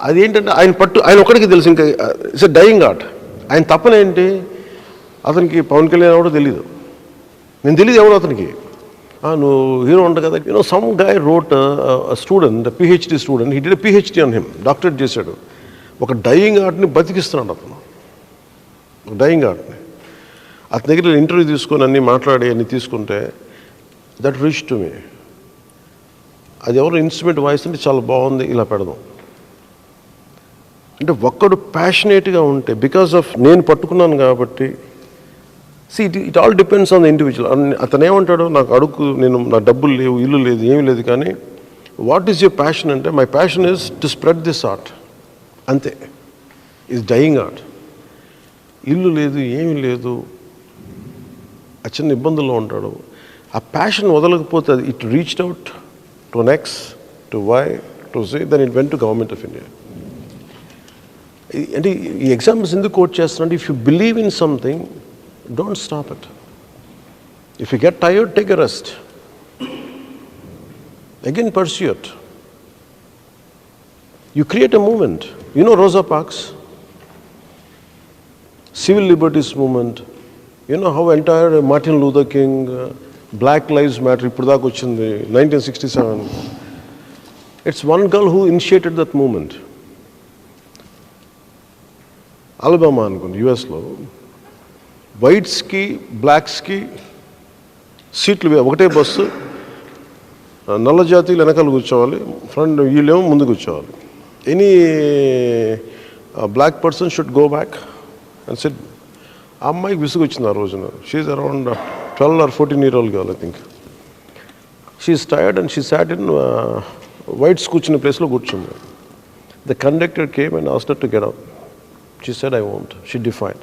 S1: అదేంటంటే ఆయన ఒక్కడికి తెలుసు, ఇంకా ఇట్స్ ఎ డయింగ్ ఆర్ట్. ఆయన తప్పన ఏంటి, అతనికి పవన్ కళ్యాణ్ ఎవడో తెలీదు, నేను తెలియదు ఎవడో అతనికి. నువ్వు హీరో ఉంటా కదా. Some guy wrote student, PhD student, he did PhD on him, doctorate చేశాడు. ఒక డయింగ్ ఆర్ట్ని బతికిస్తున్నాడు అతను, ఒక డయింగ్ ఆర్ట్ని. అతని దగ్గర ఇంటర్వ్యూ తీసుకొని అన్నీ మాట్లాడి అన్నీ తీసుకుంటే దట్ రీచ్ టు మీ. అది ఎవరు ఇన్స్ట్రుమెంట్ వాయిస్ అంటే చాలా బాగుంది, ఇలా పెడదాం అంటే ఒక్కడు ప్యాషనేట్గా ఉంటే, బికాస్ ఆఫ్ నేను పట్టుకున్నాను కాబట్టి. See it all depends on the individual. అతను ఏమంటాడు, నాకు అడుగు, నా డబ్బులు లేవు, ఇల్లు లేదు, ఏమీ లేదు, కానీ వాట్ ఈస్ యువర్ ప్యాషన్ అంటే, my passion is to spread this art, అంతే. Is dying art. ఇల్లు లేదు, ఏమీ లేదు, ఆ చిన్న ఇబ్బందుల్లో ఉంటాడు. ఆ ప్యాషన్ వదలకపోతే it reached out to an X, to Y, to Z, then it went to Government of India. అంటే ఈ ఎగ్జాంపుల్స్ ఎందుకు కోట్ చేస్తున్నా, if you believe in something, don't stop it. If you get tired, take a rest, again pursue it. You create a moment. You know Rosa Parks, civil liberties movement, you know how entire Martin Luther King, Black Lives Matter, ఇప్పుడు దాకా వచ్చింది 1967. It's one girl who initiated that movement. Alabama అనుకోండి, యుఎస్లో వైట్స్కి బ్లాక్స్కి సీట్లు ఒకటే bus, నల్ల జాతీయులు వెనకాల కూర్చోవాలి, ఫ్రంట్ వీళ్ళేమో ముందు కూర్చోవాలి. Any black person should go back and sit. ఆ అమ్మాయికి విసుగు వచ్చింది ఆ రోజున. She's around 12 or 14-year-old girl, I think. She's tired and she sat in whites కూర్చున్న ప్లేస్లో కూర్చుంది. The conductor came and asked her to get out. She said, I won't. She defied.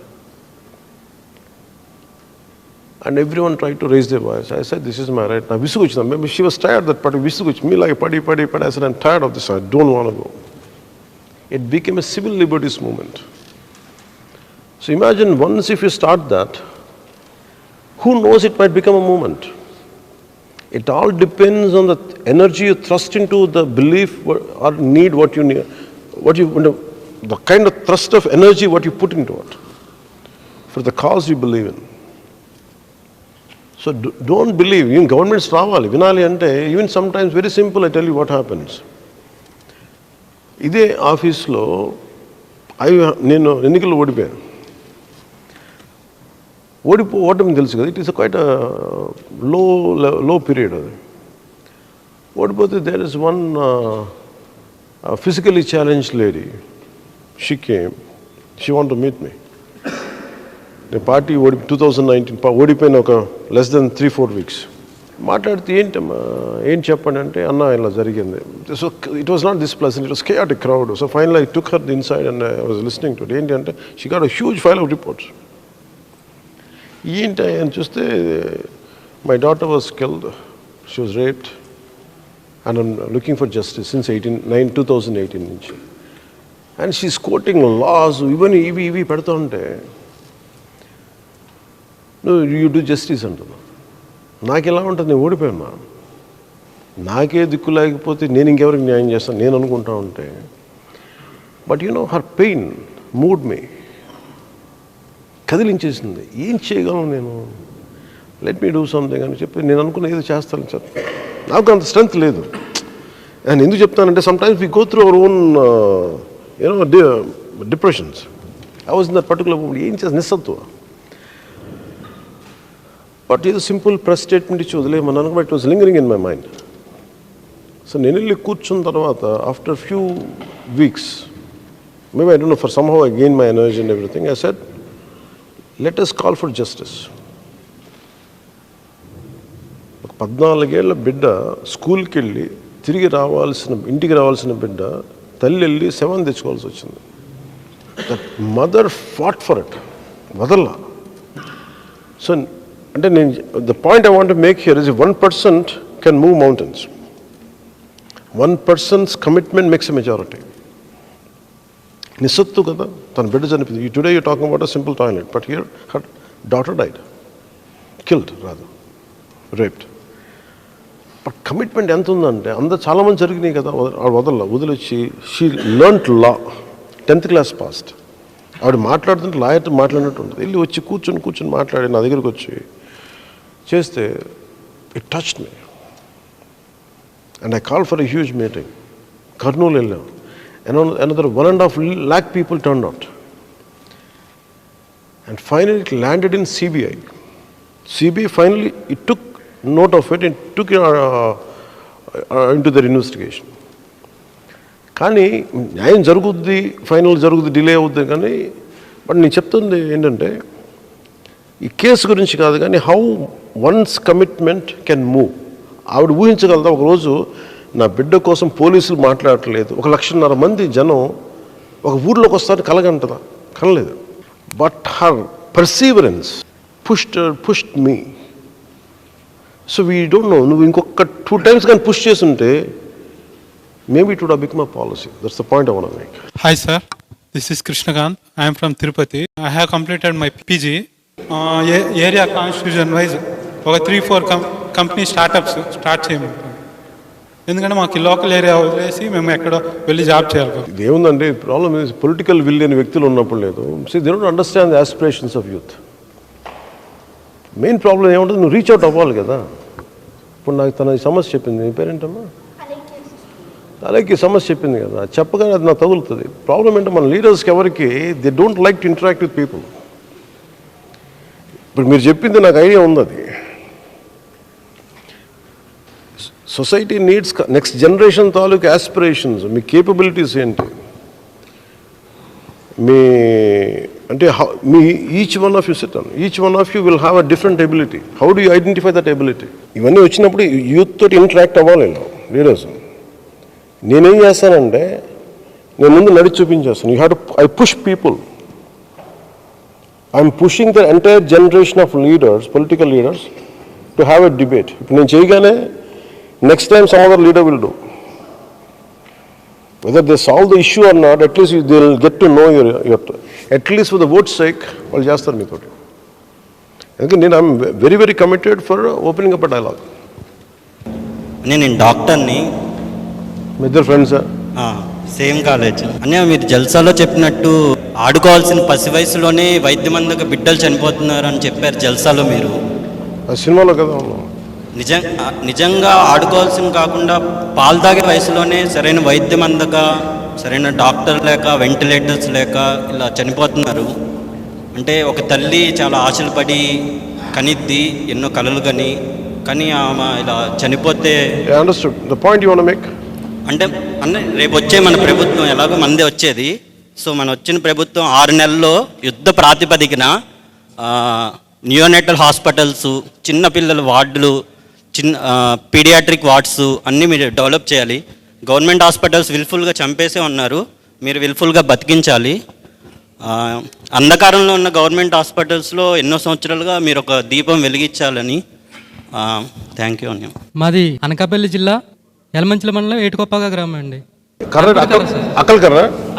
S1: And everyone tried to raise their voice. I said, this is my right. Now విసుగు వచ్చింది. Maybe she was tired, that party విసుగు వచ్చింది. Me like padi. I said, I'm tired of this. I don't want to go. It became a civil liberties movement. So imagine once if you start that, who knows, it might become a movement. It all depends on the energy you thrust into the belief or need, what you need, the kind of thrust of energy what you put into it for the cause you believe in. So don't believe, even governments రావాలి వినాలి అంటే, even sometimes very simple, I tell you what happens. ఇదే ఆఫీస్లో నేను ఎన్నికల్లో ఓడిపోయాను. ఓటమి తెలుసు కదా, it is quite low period. అది ఓడిపోతే there is one physically challenge lady, she came, she want to meet me. నేను పార్టీ 2019 ఓడిపోయిన ఒక less than 3-4 weeks. మాట్లాడితే ఏం చెప్పండి అంటే, అన్న ఇలా జరిగింది. So it was not this pleasant, it was chaotic crowd. So final I took her inside and I was listening to it. ఏంటి అంటే, she got a huge file of reports. ఏంటి అని చూస్తే, my daughter was killed, she was raped and I'm looking for justice since 2018 నుంచి. And she's coating loss, ఇవన్నీ ఇవి పెడతా ఉంటే, నువ్వు యూ డూ జస్టిస్ అంటున్నా. నాకు ఎలా ఉంటుంది, నేను ఓడిపోయాను, నాకే దిక్కు లేకపోతే నేను ఇంకెవరికి న్యాయం చేస్తాను నేను అనుకుంటా ఉంటే. But you know, her pain moved me, కదిలించేసింది. ఏం చేయగలను నేను, లెట్ మీ డూ సంథింగ్ అని చెప్పి నేను అనుకున్న ఏదో చేస్తానని చెప్పి, నాకు అంత స్ట్రెంత్ లేదు. నేను ఎందుకు చెప్తానంటే, sometimes we go through our own depressions. I was in that particular moment. ఏం చేసి నిస్సత్వ. బట్ ఏదో సింపుల్ ప్రెస్ స్టేట్మెంట్ ఇచ్చి వదిలేయమన్నాను, but it was lingering in my mind. So నేను వెళ్ళి కూర్చున్న తర్వాత after few weeks, maybe I don't know, for somehow I gained my energy and everything, I said, let us call for justice. 14 ఏళ్ల బిడ్డ స్కూల్కి వెళ్ళి తిరిగి ఇంటికి రావాల్సిన బిడ్డ తల్లి వెళ్ళి శవం తెచ్చుకోవాల్సి వచ్చింది. That mother fought for it, వదల్లా. సో అంటే నేను the point I want to make here is 1% can move mountains. 1%'s commitment makes a majority. నిస్సత్తు కదా, తన బిడ్డ చనిపోయింది. Today you talking about a simple toilet, but here her daughter died, killed rather, raped. But commitment ఎంత ఉందంటే అందరు చాలామంది జరిగినాయి కదా, వదిలొచ్చి she learned law, 10th class passed. ఆవిడ మాట్లాడుతుంటే లాయర్తో మాట్లాడినట్టు ఉంటుంది. వెళ్ళి వచ్చి కూర్చొని మాట్లాడి నా దగ్గరికి వచ్చి చేస్తే it touched me. And I call for a huge meeting. Kurnool వెళ్ళాం. Another 1.5 lakh people turned out. And finally it landed in CBI. CBI finally, it took note of it and took it into their investigation. కానీ న్యాయం జరుగుద్ది, final జరుగుద్ది, delay అవుద్ది. కానీ but నేను చెప్తుంది ఏంటంటే ఈ కేసు గురించి కాదు కానీ how once commitment can move. ఆవిడ ఊహించగలదా ఒకరోజు నా బిడ్డ కోసం పోలీసులు మాట్లాడట్లేదు, 1.5 మంది జనం ఒక ఊర్లోకి వస్తారని కలగంటదా? కనలేదు. But her perseverance pushed me. So we don't know, నువ్వు ఇంకొక 2 times కానీ పుష్ చేస్తుంటే maybe it would have become a policy. That's the point I want to make.
S8: Hi sir, this is Krishnakant. I am from Tirupati. I have completed my PG. Area constitution wise ఒక 3-4 company startups start చేయమంటారు. ఎందుకంటే మాకు local area వదిలేసి మేము ఎక్కడో వెళ్ళి job చేయాలి.
S1: ఇది ఏముందంటే ప్రాబ్లమ్ ఇస్ పొలిటికల్ విల్ లేని వ్యక్తులు ఉన్నప్పుడు లేదు. See they don't understand the aspirations of youth. Main problem ఏముంటుంది, నువ్వు రీచ్ అవుట్ అవ్వాలి కదా. ఇప్పుడు నాకు తన సమస్య చెప్పింది, నీ పేరేంటమ్మా? అలాగే సమస్య చెప్పింది కదా, చెప్పగానే అది నాకు తగులుతుంది. ప్రాబ్లం ఏంటంటే మన లీడర్స్కి ఎవరికి they don't like to interact with people. ఇప్పుడు మీరు చెప్పింది నాకు ఐడియా ఉంది. అది సొసైటీ నీడ్స్ నెక్స్ట్ జనరేషన్ తాలూకు ఆస్పిరేషన్స్, మీ కేపబిలిటీస్ ఏంటి, మీ అంటే మీ each one of you will have a different ability. How do you identify that ability? ఇవన్నీ వచ్చినప్పుడు యూత్ తోటి ఇంటరాక్ట్ అవ్వాలి లీడర్స్. నేనేం చేస్తానంటే నేను ముందు నడిచి చూపించేస్తాను. You have to I push people. I'm pushing the entire generation of leaders, political leaders to have a debate. ఇప్పుడు నేను చేయగానే next time some other leader will do. Whether they solve the issue or not, at least they will get to know your at least for the vote's sake, వాళ్ళు చేస్తారు మీతో. ఎందుకంటే నేను I'm very committed for opening up a dialogue.
S9: నేను డాక్టర్ని.
S1: మీ ఇద్దరు ఫ్రెండ్సా?
S9: Same college. అన్నయ్య మీరు జల్సాలో చెప్పినట్టు ఆడుకోవాల్సిన పసి వయసులోనే వైద్యం అందక బిడ్డలు చనిపోతున్నారు అని చెప్పారు జల్సాలో మీరు.
S1: ఆ సినిమాలో కదా ఉన్నాం.
S9: నిజంగా ఆడుకోవాల్సిన కాకుండా పాలు తాగే వయసులోనే సరైన వైద్యం అందక, సరైన డాక్టర్ లేక, వెంటిలేటర్స్ లేక ఇలా చనిపోతున్నారు. అంటే ఒక తల్లి చాలా ఆశలు పడి కనిద్ది, ఎన్నో కలలు కానీ ఆమె ఇలా చనిపోతే అంటే రేపు వచ్చే మన ప్రభుత్వం ఎలాగో మందే వచ్చేది. సో మన వచ్చిన ప్రభుత్వం 6 నెలల్లో యుద్ధ ప్రాతిపదికన నియోనేటల్ హాస్పిటల్స్, చిన్నపిల్లల వార్డులు, పీడియాట్రిక్ వార్డ్స్ అన్నీ మీరు డెవలప్ చేయాలి. గవర్నమెంట్ హాస్పిటల్స్ విల్ఫుల్గా చంపేసే ఉన్నారు, మీరు విల్ఫుల్గా బతికించాలి. అంధకారంలో ఉన్న గవర్నమెంట్ హాస్పిటల్స్లో ఎన్నో సంవత్సరాలుగా మీరు ఒక దీపం వెలిగించాలని. థ్యాంక్ యూ అన్య.
S10: మాది అనకాపల్లి జిల్లా యలమంచిల మండలం ఏటుకొప్పగా గ్రామం అండి.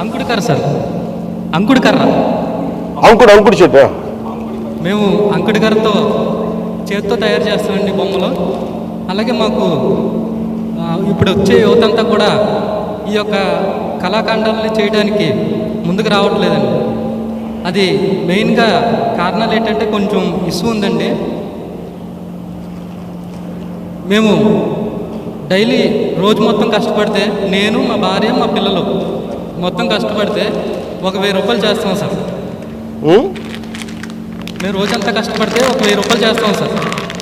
S10: అంకుడికర్ర సార్, అంకుడు
S1: చెప్పా.
S10: మేము అంకుడికర్రతో చేతితో తయారు చేస్తామండి బొమ్మలు. అలాగే మాకు ఇప్పుడు వచ్చే యువతంతా కూడా ఈ యొక్క కళాఖండాలని చేయడానికి ముందుకు రావట్లేదండి. అది మెయిన్గా కారణాలు ఏంటంటే కొంచెం ఇష్యూ ఉందండి. మేము డైలీ రోజు మొత్తం కష్టపడితే, నేను మా భార్య మా పిల్లలు మొత్తం కష్టపడితే 1000 రూపాయలు చేస్తాం సార్. మేము రోజంతా కష్టపడితే ఒక 1000 రూపాయలు చేస్తాం సార్.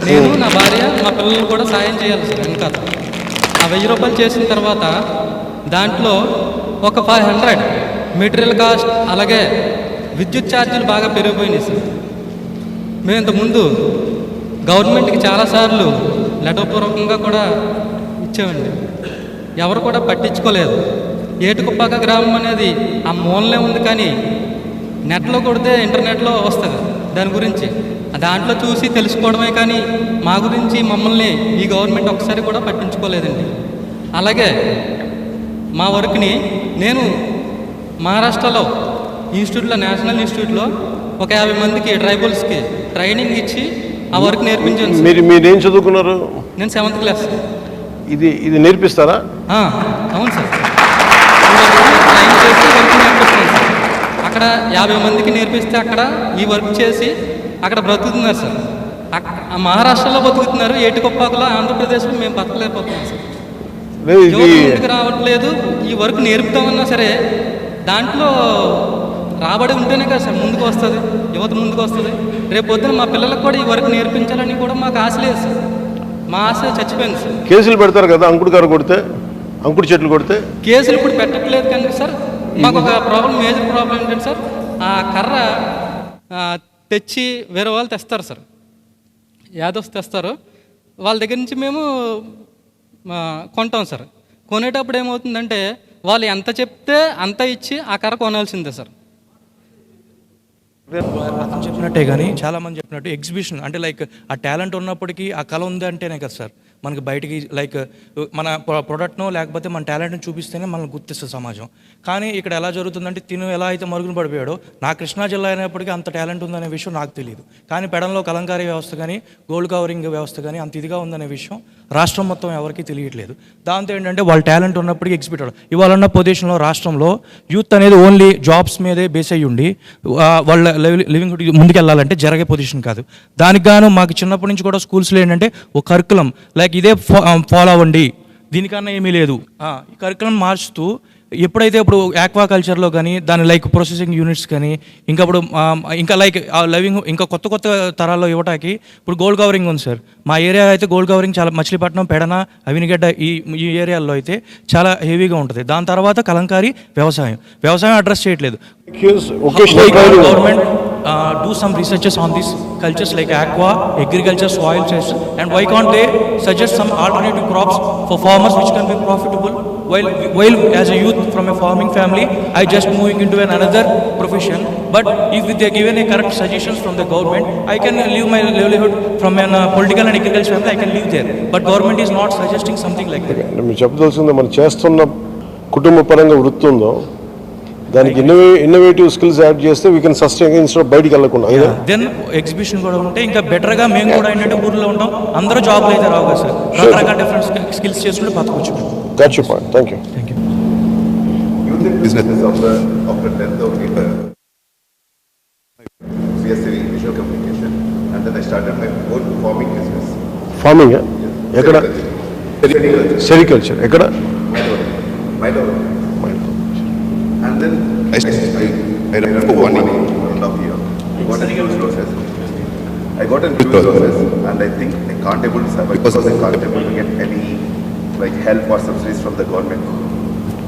S10: నేను నా భార్య మా పిల్లలు కూడా సాయం చేయాలి సార్. ఇంకా ఆ 1000 రూపాయలు చేసిన తర్వాత దాంట్లో ఒక 500 మెటీరియల్ కాస్ట్, అలాగే విద్యుత్ ఛార్జీలు బాగా పెరిగిపోయినాయి సార్. మేము ఇంతకుముందు గవర్నమెంట్కి చాలాసార్లు లెటర్పూర్వకంగా కూడా ఇచ్చామండి. ఎవరు కూడా పట్టించుకోలేదు. ఏటుకుప్పాక గ్రామం అనేది ఆ మూలనే ఉంది, కానీ నెట్లో కొడితే ఇంటర్నెట్లో వస్తుంది దాని గురించి. దాంట్లో చూసి తెలుసుకోవడమే కానీ మా గురించి మమ్మల్ని ఈ గవర్నమెంట్ ఒకసారి కూడా పట్టించుకోలేదండి. అలాగే మా వర్క్ని నేను మహారాష్ట్రలో ఇన్స్టిట్యూట్లో, నేషనల్ ఇన్స్టిట్యూట్లో ఒక 50 మందికి ట్రైబల్స్కి ట్రైనింగ్ ఇచ్చి ఆ వర్క్ నేర్పించాను.
S1: మీరేం చదువుకున్నారు?
S10: నేను 7th క్లాస్.
S1: ఇది నేర్పిస్తారా?
S10: అవును సార్. ట్రైన్ చేసి వర్క్ నేర్పిస్తున్నాను సార్. అక్కడ 50 మందికి నేర్పిస్తే అక్కడ ఈ వర్క్ చేసి అక్కడ బ్రతుకుతున్నారు సార్. మహారాష్ట్రలో బతుకుతున్నారు. ఏటికొప్పాకలో ఆంధ్రప్రదేశ్లో మేము బతకలేకపోతున్నాం సార్. ముందుకు రావట్లేదు. ఈ వర్క్ నేర్పుతామన్నా సరే దాంట్లో రాబడి ఉంటేనే కదా సార్ ముందుకు వస్తుంది, యువత ముందుకు వస్తుంది. రేపు పొద్దున మా పిల్లలకు కూడా ఈ వర్క్ నేర్పించాలని కూడా మాకు ఆశ లేదు సార్. మా ఆశ చచ్చిపోయింది సార్.
S1: కేసులు పెడతారు కదా అంకుడు గారు కొడితే, అంకుడు చెట్లు కొడితే?
S10: కేసులు ఇప్పుడు పెట్టట్లేదు కానీ సార్ మాకు ఒక ప్రాబ్లం, మేజర్ ప్రాబ్లం ఏంటంటే సార్, ఆ కర్ర తెచ్చి వేరే వాళ్ళు తెస్తారు సార్. యాదవ్స్ తెస్తారు. వాళ్ళ దగ్గర నుంచి మేము కొంటాం సార్. కొనేటప్పుడు ఏమవుతుందంటే వాళ్ళు ఎంత చెప్తే అంత ఇచ్చి ఆ కర్ర కొనాల్సిందే సార్.
S11: అతను చెప్పినట్టే కానీ చాలామంది చెప్పినట్టు ఎగ్జిబిషన్ అంటే లైక్ ఆ టాలెంట్ ఉన్నప్పటికీ ఆ కళ ఉంది అంటేనే కదా సార్ మనకి బయటికి లైక్ మన ప్రొడక్ట్నో లేకపోతే మన టాలెంట్ని చూపిస్తేనే మనల్ని గుర్తిస్తుంది సమాజం. కానీ ఇక్కడ ఎలా జరుగుతుందంటే తిను ఎలా అయితే మరుగున పడిపోయాడో, నా కృష్ణా జిల్లా అయినప్పటికీ అంత టాలెంట్ ఉందనే విషయం నాకు తెలియదు. కానీ పెడంలో కలంకారీ వ్యవస్థ కానీ గోల్డ్ కవరింగ్ వ్యవస్థ కానీ అంత ఇదిగా ఉందనే విషయం రాష్ట్రం మొత్తం ఎవరికీ తెలియట్లేదు. దాంతో ఏంటంటే వాళ్ళ టాలెంట్ ఉన్నప్పటికీ ఎగ్జిబిట్ అవ్వడం. ఇవాళ ఉన్న పొజిషన్లో రాష్ట్రంలో యూత్ అనేది ఓన్లీ జాబ్స్ మీదే బేస్ అయ్యి ఉండి వాళ్ళ లివింగ్ ముందుకెళ్ళాలంటే జరిగే పొజిషన్ కాదు. దానికి గాను మాకు చిన్నప్పటి నుంచి కూడా స్కూల్స్లో ఏంటంటే ఒక కరికులం లైక్ ఇదే ఫాలో అవ్వండి, దీనికన్నా ఏమీ లేదు, ఈ కరికులం మార్చుతూ ఎప్పుడైతే ఇప్పుడు ఆక్వాకల్చర్లో కానీ దాని లైక్ ప్రొసెసింగ్ యూనిట్స్ కానీ ఇంకా లైక్ లవింగ్ ఇంకా కొత్త కొత్త తరాల్లో ఇవ్వటానికి ఇప్పుడు గోల్డ్ కవరింగ్ ఉంది సార్. మా ఏరియా అయితే గోల్డ్ కవరింగ్ చాలా మచిలీపట్నం, పెడన, అవినిగడ్డ ఈ ఏరియాల్లో అయితే చాలా హెవీగా ఉంటుంది. దాని తర్వాత కలంకారీ, వ్యవసాయం అడ్రస్ చేయట్లేదు. Government do some researches on these cultures like aqua, agriculture, soil test, and why can't they suggest some alternative crops for farmers which can be profitable? While as a youth from a farming family, I just moving into another profession. But if they given a correct suggestions from the government, I can live my livelihood from a political and agriculture family. I can live there. But government is not suggesting something like that.
S1: మీరు చెప్పదలసింది మనం చేస్తున్న కుటుంబ పరంగా వృత్తి ఉందో దానికి innovative skills add చేస్తే we can sustain instead బయటికి వెళ్ళకుండా.
S11: దెన్ ఎగ్జిబిషన్ కూడా ఉంటే ఇంకా బెటర్గా మేము కూడా ఏంటంటే ఊర్లో ఉంటాం. అందరూ జాబ్లు అయితే రావు కదా సార్, రకరకాల డిఫరెంట్ స్కిల్స్ చేసుకుంటే బతకొచ్చు.
S1: That's your point. Thank you.
S11: Thank you.
S12: Youth in businesses of the 10th of April, CSC Visual Communication, and then I started my own farming business.
S1: Farming? ఎక్కడ? సెరికల్చర్. ఎక్కడ?
S12: Mayur. And then I ran for 1 year, 1.5 years. I got a huge losses. And I think I can't able to survive because I can't able to get any like help or subsidies from the government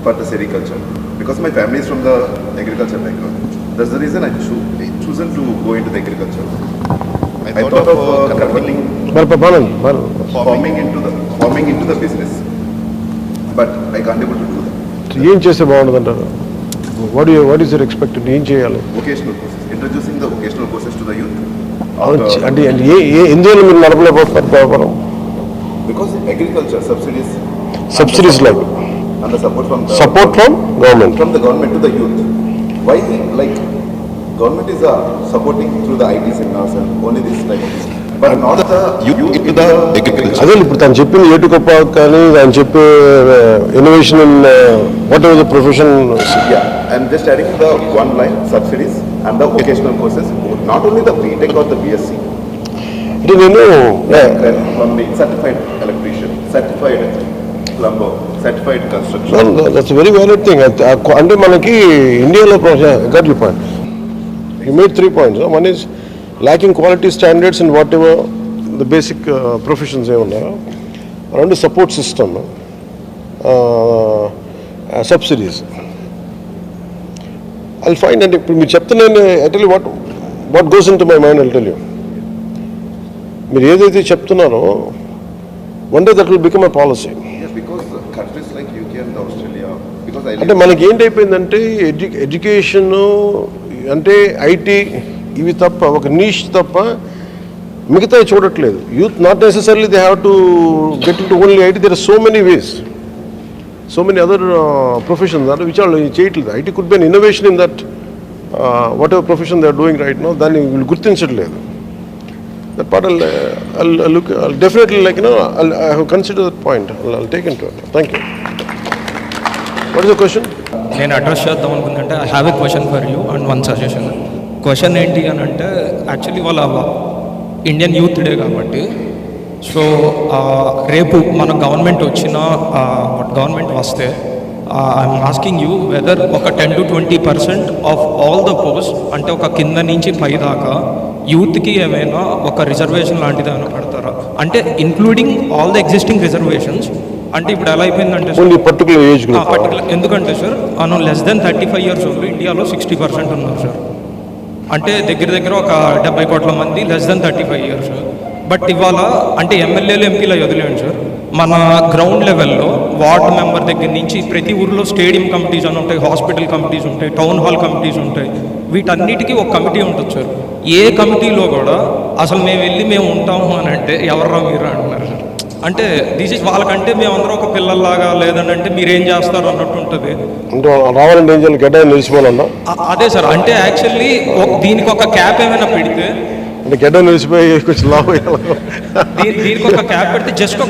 S12: for the sericulture. Because my family is from the agriculture background. That's the reason I chosen to go into the agriculture. I thought of converting farming into the business, but I can't able to do that.
S1: ఏం చేస్తే బాగుంటుందంటారు? What is your expected? ఏం చేయాలి?
S12: Vocational courses. Introducing the vocational courses to the youth.
S1: అంటే ఎందువల్ల మీరు నడపలేకపోతారు వ్యాపారం?
S12: Because agriculture subsidies
S1: like
S12: and the support from
S1: the
S12: government to the youth. Why like government is supporting through the IT seminars and only this like this, but not the youth into the agriculture.
S1: అదే ఇప్పుడు తను చెప్పింది ఏటుకొప్ప కానీ ఆయన చెప్పే innovation in what ever the profession.
S12: And just adding the one line subsidies and the vocational courses, not only the BTech or the BSc.
S1: అంటే నేను
S12: plumbing, certified electrician, certified plumber, certified construction.
S1: That's very valid thing. అంటే మనకి ఇండియాలో got you point He made 3 points. One is lacking quality standards in whatever the basic professions ఏమన్నారో. Around the support system, subsidies. I'll find, and ఇప్పుడు మీరు చెప్తున్నాను, I tell you what goes into my mind, I'll tell you. మీరు ఏదైతే చెప్తున్నారో, one day that will become a policy.
S12: Yes, because countries like UK and Australia, because I
S1: అంటే మనకి ఏంటైపోయిందంటే education అంటే IT ఇవి తప్ప, ఒక నీష్ తప్ప మిగతా చూడట్లేదు. Youth not necessarily they have to get in to only IT. There are so many ways, so many other professions అంటే విచ్ వాళ్ళు చేయట్లేదు. IT could be an innovation in that whatever profession they are doing right no, దాన్ని వీళ్ళు గుర్తించట్లేదు. That part I'll look, I'll definitely, like, I have considered that point. I'll take into it. Thank you. What is the question?
S11: నేను address చేద్దాం అనుకుంటే I have a question for you and one suggestion. Question ఏంటి అని అంటే, actually వాళ్ళ Indian youth day కాబట్టి, so రేపు మన గవర్నమెంట్ గవర్నమెంట్ వస్తే ఐఎమ్ ఆస్కింగ్ యూ వెదర్ ఒక 10 to 20% of all the post, అంటే ఒక కింద నుంచి పై దాకా యూత్కి ఏమైనా ఒక రిజర్వేషన్ లాంటిది ఏమైనా పెడతారా? అంటే including all the existing reservations. అంటే ఇప్పుడు ఎలా అయిపోయిందంటే
S1: పర్టికులర్ ఏజ్ గ్రూప్,
S11: ఎందుకంటే సార్ మనం లెస్ దెన్ 35 years ఓల్డ్ ఇండియాలో 60% ఉన్నారు సార్. అంటే దగ్గర ఒక 70 కోట్ల మంది లెస్ దెన్ 35 years. బట్ ఇవాళ అంటే ఎమ్మెల్యేలు ఎంపీలు వదిలేండి సార్, మన గ్రౌండ్ లెవెల్లో వార్డ్ మెంబర్ దగ్గర నుంచి ప్రతి ఊర్లో స్టేడియం కమిటీస్ అని ఉంటాయి, హాస్పిటల్ కమిటీస్ ఉంటాయి, టౌన్ హాల్ కమిటీస్ ఉంటాయి. వీటన్నిటికీ ఒక కమిటీ ఉంటుంది సార్. ఏ కమిటీలో కూడా అసలు మేము ఉంటాము అని అంటే ఎవర్రా మీరు అంటున్నారు సార్. అంటే దిస్ ఇస్ వాళ్ళకంటే మేమందరం ఒక పిల్లల్లాగా, లేదంటే మీరేం చేస్తారు అన్నట్టు ఉంటుంది.
S1: రావాలంటే ఏం చేయాలి? గడ్డ నిలిచిపోవాలన్నా?
S11: అదే సార్, అంటే యాక్చువల్లీ దీనికి ఒక క్యాప్ ఏమైనా పెడితే,
S1: అంటే గడ్డ నిలిచిపోయి కొంచెం లాభం
S11: దీనికి ఒక క్యాప్ పెడితే జస్ట్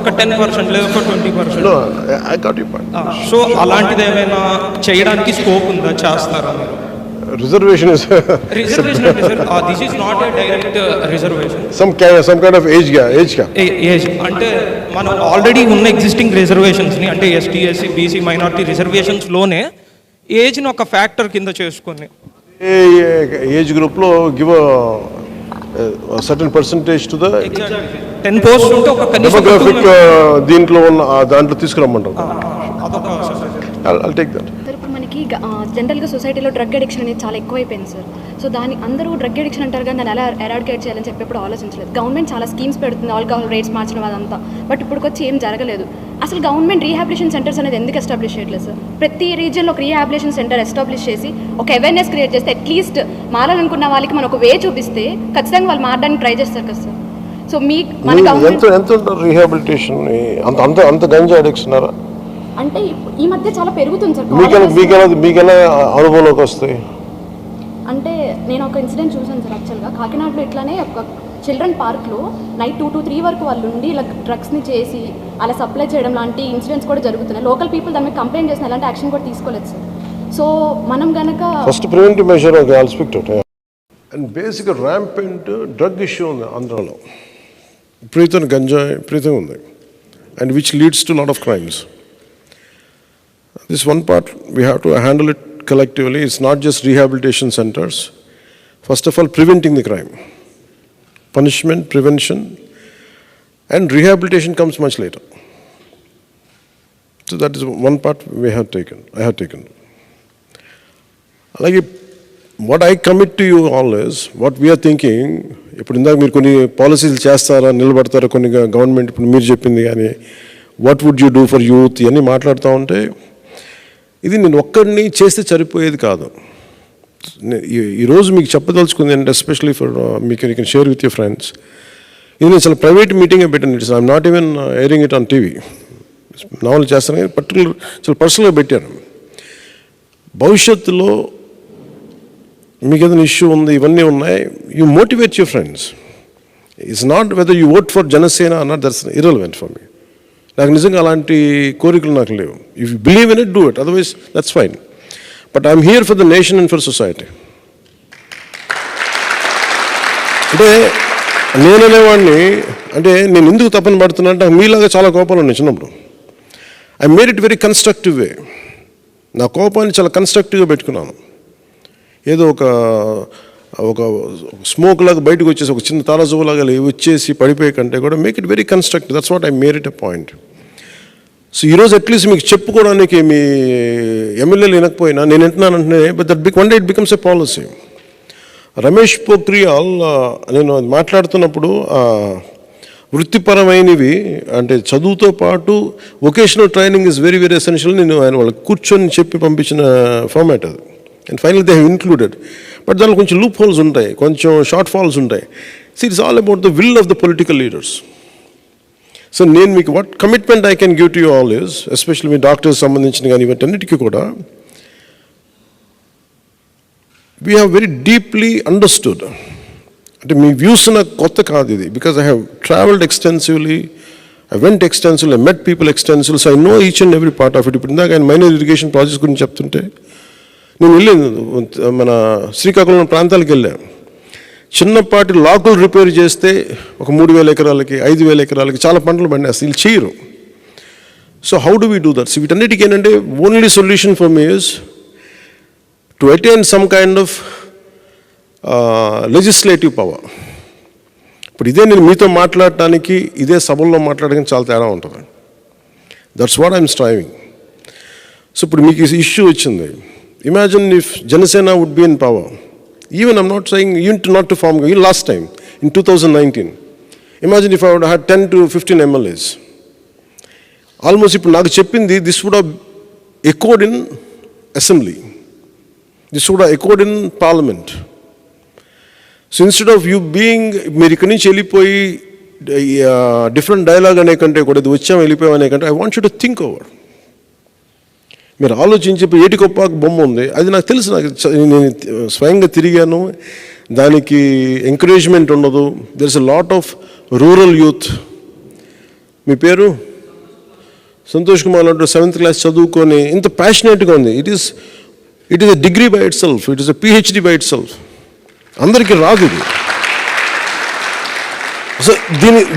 S11: ఒక 10% లేదా ఒక 20%. సో అలాంటిది ఏమైనా చేయడానికి స్కోప్ ఉందా? చేస్తారా మీరు?
S1: Reservation is
S11: reservation అంటే sir, this is not a direct reservation.
S1: some kind of age gap.
S11: Age అంటే మనం ఆల్రెడీ ఉన్న ఎగ్జిస్టింగ్ రిజర్వేషన్స్ని, అంటే ఎస్టీ, ఎస్సీ, బీసీ, మైనారిటీ రిజర్వేషన్స్లోనే ఏజ్ని ఒక ఫ్యాక్టర్ కింద చేసుకొని
S1: ఏజ్ గ్రూప్లో give certain percentage to the
S11: 10 posts ఉంటే ఒక
S1: డెమోగ్రాఫిక్ దీంట్లో ఉన్న దాంట్లో తీసుకురమ్మంటారు. I'll take that.
S13: ఇప్పుడు మనకి జనరల్గా సొసైటీలో డ్రగ్ అడిక్షన్ అనేది చాలా ఎక్కువైపోయింది సార్. సో దాన్ని అందరూ డ్రగ్ అడిక్షన్ అంటారు కానీ దాన్ని ఎలా ఎరాడికేట్ చేయాలని చెప్పేప్పుడు ఆలోచించలేదు. గవర్నమెంట్ చాలా స్కీమ్స్ పెడుతుంది, ఆల్కహాల్ రేట్స్ మార్చడం అదంతా. బట్ ఇప్పుడు వచ్చి ఏం జరగలేదు. అసలు గవర్నమెంట్ రీహాబిలిటేషన్ సెంటర్స్ అనేది ఎందుకు ఎస్టాబ్లిష్ చేయట్లేదు సార్? ప్రతి రీజియన్లో ఒక రీహాబిలిటేషన్ సెంటర్ ఎస్టాబ్లిష్ చేసి ఒక అవేర్నెస్ క్రియేట్ చేస్తే, అట్లీస్ట్ మారాలనుకున్న వాళ్ళకి మనం ఒక వే చూపిస్తే ఖచ్చితంగా వాళ్ళు మారడానికి ట్రై చేస్తారు కదా సార్. సో
S1: ఎంత రీహాబిలిటేషన్ అంత గంజా అడిక్షన్
S13: అంటే ఈ మధ్య చాలా పెరుగుతుంది సార్.
S1: మీకెలా అనుభవంలోకి వస్తాయి?
S13: అంటే నేను ఒక ఇన్సిడెంట్ చూసాను సార్. యాక్చువల్గా కాకినాడలో ఇట్లానే ఒక చిల్డ్రన్ పార్క్లో నైట్ 2 to 3 వరకు వాళ్ళు ఉండి ఇలా డ్రగ్స్ని చేసి అలా సప్లై చేయడం లాంటి ఇన్సిడెంట్స్ కూడా జరుగుతున్నాయి. లోకల్ పీపుల్ దాని మీద కంప్లైంట్ చేసిన ఎలాంటి యాక్షన్ కూడా తీసుకోలేదు సార్. సో మనం కనుక
S1: ఫస్ట్ ప్రివెంటివ్ మెజర్ అండ్ బేసిక్గా ర్యాంపెంట్ డ్రగ్ ఇష్యూ ఉంది ఆంధ్రాలో. విపరీతమైన గంజా విపరీతంగా ఉంది, and which leads to lot of crimes. This one part we have to handle it collectively. It's not just rehabilitation centers. First of all, preventing the crime. Punishment, prevention, and rehabilitation comes much later. So that is one part I have taken. Like what I commit to you all is, what we are thinking, ఇప్పుడు ఇందాక మీరు కొన్ని పాలసీలు చేస్తారా, నిలబడతారా, కొన్ని government ఇప్పుడు మీరు చెప్పింది కానీ what would you do for youth ఇవన్నీ మాట్లాడుతూ ఉంటే, ఇది నేను ఒక్కడిని చేస్తే సరిపోయేది కాదు. ఈరోజు మీకు చెప్పదలుచుకుంది అంటే, ఎస్పెషలీ ఫర్ మీకు you can share with your friends, ఇది నేను చాలా ప్రైవేట్ మీటింగే పెట్టాను. It's I'm not even airing it on TV. నావల్ చేస్తాను కానీ చాలా పర్సనల్గా పెట్టాను. భవిష్యత్తులో మీకు ఏదైనా ఇష్యూ ఉంది, ఇవన్నీ ఉన్నాయి, you motivate your friends. It's not whether you vote for Janasena or not, that's irrelevant for me. నాకు నిజంగా అలాంటి కోరికలు నాకు లేవు. If you believe in it, do it, otherwise that's fine. But I'm here for the nation and for society. అంటే నేననేవాడిని, అంటే నేను ఎందుకు తప్పని పడుతున్నా అంటే, మీలాగా చాలా కోపాలు ఉన్నాయి చిన్నప్పుడు. I made it very constructive way. నా కోపాన్ని చాలా కన్స్ట్రక్టివ్గా పెట్టుకున్నాను. ఏదో ఒక స్మోక్ లాగా బయటకు వచ్చేసి ఒక చిన్న తారాజులాగా వచ్చేసి పడిపోయే కంటే కూడా make it very constructive. That's what I made it a point. So ఈరోజు అట్లీస్ట్ మీకు చెప్పుకోవడానికి మీ ఎమ్మెల్యేలు వినకపోయినా నేను వింటున్నానంటే but that one day it becomes a policy. Ramesh Pokhriyal నేను మాట్లాడుతున్నప్పుడు వృత్తిపరమైనవి అంటే చదువుతో పాటు vocational training is very very essential. నేను ఆయన వాళ్ళకి కూర్చొని చెప్పి పంపించిన ఫార్మాట్ అది. And final they have included. But దానిలో కొంచెం లూప్ హోల్స్ ఉంటాయి, కొంచెం షార్ట్ ఫాల్స్ ఉంటాయి. So it's all about the will of the political leaders. So నేను మీకు what commitment I can give to you all is, especially me doctors సంబంధించిన కానీ ఇవన్నిటికీ కూడా we have very deeply understood. అంటే మీ వ్యూస్ నాకు కొత్త కాదు ఇది, because I have travelled extensively, I went extensively, I met people extensively, so I know each and every part of it. ఇప్పుడు ఇందాక ఆయన మైనర్ ఇరిగేషన్ ప్రాజెక్ట్స్ గురించి చెప్తుంటే నేను వెళ్ళాను, మన శ్రీకాకుళం ప్రాంతాలకు వెళ్ళాను. చిన్నపాటి లాకులు రిపేర్ చేస్తే ఒక 3,000 ఎకరాలకి 5,000 ఎకరాలకి చాలా పంటలు పండేస్తాయి. వీళ్ళు చేయరు. So how do we do that? So వీటన్నిటికీ ఏంటంటే only solution for me is to attain some kind of legislative power. ఇప్పుడు ఇదే నేను మీతో మాట్లాడటానికి ఇదే సభల్లో మాట్లాడడానికి చాలా తేడా ఉంటుంది. That's what I'm striving. So ఇప్పుడు మీకు ఇష్యూ వచ్చింది. Imagine if Janasena would be in power. Even I'm not saying even not to form, even last time in 2019, imagine if I would have had 10 to 15 MLAs. Almost ఇప్పుడు నాకు చెప్పింది this would have echoed in assembly, this would have echoed in parliament. So instead of you being మీరు ఇక్కడి నుంచి వెళ్ళిపోయి different dialogue అనే కంటే కూడా ఇది వచ్చాము వెళ్ళిపోయాం అనే కంటే I want you to think over. మీరు ఆలోచించి ఏటికొప్పాకు బొమ్మ ఉంది, అది నాకు తెలుసు, నాకు నేను స్వయంగా తిరిగాను, దానికి ఎంకరేజ్మెంట్ ఉండదు. There is a lot of rural youth. మీ పేరు సంతోష్ కుమార్ అంటూ 7th క్లాస్ చదువుకొని ఇంత ప్యాషనేట్గా ఉంది. It is a degree by it self, it is a PhD by it self. అందరికీ రాదు ఇది. సో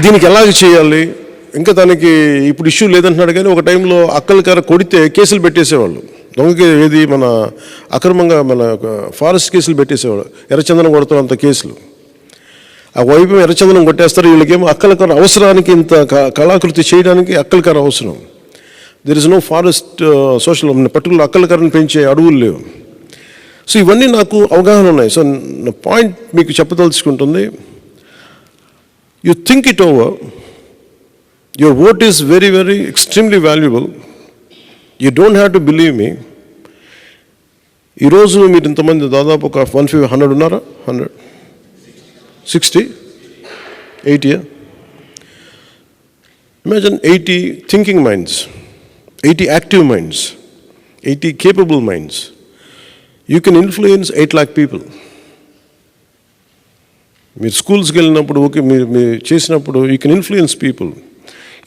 S1: దీనికి ఎలాగ చేయాలి? ఇంకా తనకి ఇప్పుడు ఇష్యూ లేదంటున్నాడు, కానీ ఒక టైంలో అక్కలకర కొడితే కేసులు పెట్టేసేవాళ్ళు. దొంగకి ఏది మన అక్రమంగా మన ఫారెస్ట్ కేసులు పెట్టేసేవాళ్ళు, ఎర్రచందనం కొడుతున్నంత కేసులు. ఆ వైపు ఎర్రచందనం కొట్టేస్తారు, వీళ్ళకేమో అక్కలకర అవసరానికి ఇంత కళాకృతి చేయడానికి అక్కలకర అవసరం. There is no forest social particular అక్కలకరని పెంచే అడవులు లేవు. సో ఇవన్నీ నాకు అవగాహన ఉన్నాయి. సో నా పాయింట్ మీకు చెప్పదలుచుకుంటుంది, you think it over. Your vote is very, very extremely valuable. You don't have to believe me. ఈరోజు మీరు ఇంతమంది దాదాపు ఒక 100 ఉన్నారా? 160, 80. Imagine 80 thinking minds, 80 active minds, 80 capable minds. You can influence 8 lakh people. మీరు స్కూల్స్కి వెళ్ళినప్పుడు ఓకే, మీరు చేసినప్పుడు you can influence people.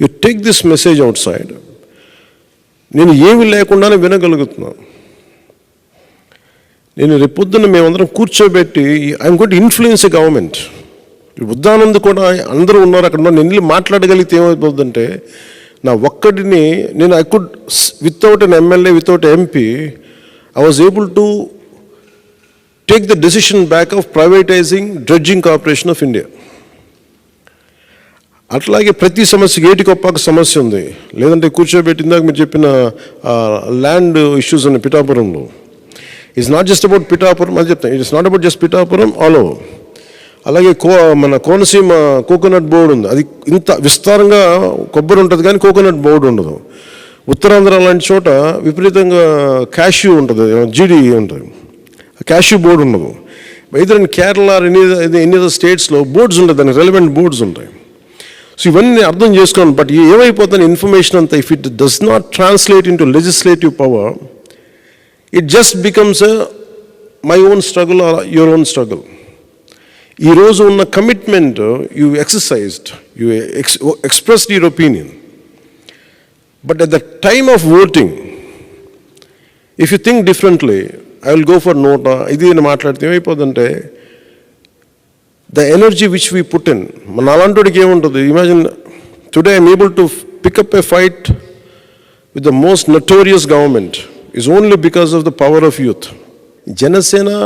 S1: You take this message outside. నేను ఏమి లేకుండానే వినగలుగుతున్నాను. నేను రేపొద్దున మేమందరం కూర్చోబెట్టి I'm going to influence a government. Buddhanand కూడా అందరూ ఉన్నారు అక్కడ. నేను వెళ్ళి మాట్లాడగలిగితే ఏమైపోతుందంటే నా ఒక్కడిని నేను I could without an MLA, without MP, I was able to take the decision back of privatising dredging corporation of India. అట్లాగే ప్రతి సమస్యకి ఏటికొప్పాక సమస్య ఉంది. లేదంటే కూర్చోబెట్టిందాక మీరు చెప్పిన ల్యాండ్ ఇష్యూస్ ఉన్నాయి పిఠాపురంలో. It's not just about Pithapuram అని చెప్తాను, it's not about just Pithapuram, all over. అలాగే మన కోనసీమ కోకోనట్ బోర్డు ఉంది. అది ఇంత విస్తారంగా కొబ్బరి ఉంటుంది కానీ కోకోనట్ బోర్డు ఉండదు. ఉత్తరాంధ్ర లాంటి చోట విపరీతంగా క్యాష్యూ ఉంటుంది, జీడీ ఉంటుంది, క్యాష్యూ బోర్డు ఉండదు. ఇదర్ ఇన్ కేరళ ఎన్ని అదర్ స్టేట్స్లో బోర్డ్స్ ఉంటాయి, దానికి రెలవెంట్ బోర్డ్స్ ఉంటాయి. సో ఇవన్నీ అర్థం చేసుకోండి. బట్ ఏమైపోతుంది ఇన్ఫర్మేషన్ అంతా, if it does not translate in to legislative power, it just becomes my own struggle or your own struggle. ఈరోజు ఉన్న commitment you exercised, you expressed your opinion. But at the time of voting, if you think differently, I will go for NOTA ఇది అని మాట్లాడితే ఏమైపోతుందంటే the energy which we put in, మన అలాంటికి ఏముంటుంది? Imagine today I'm able to pick up a fight with the most notorious government is only because of the power of youth. Janasena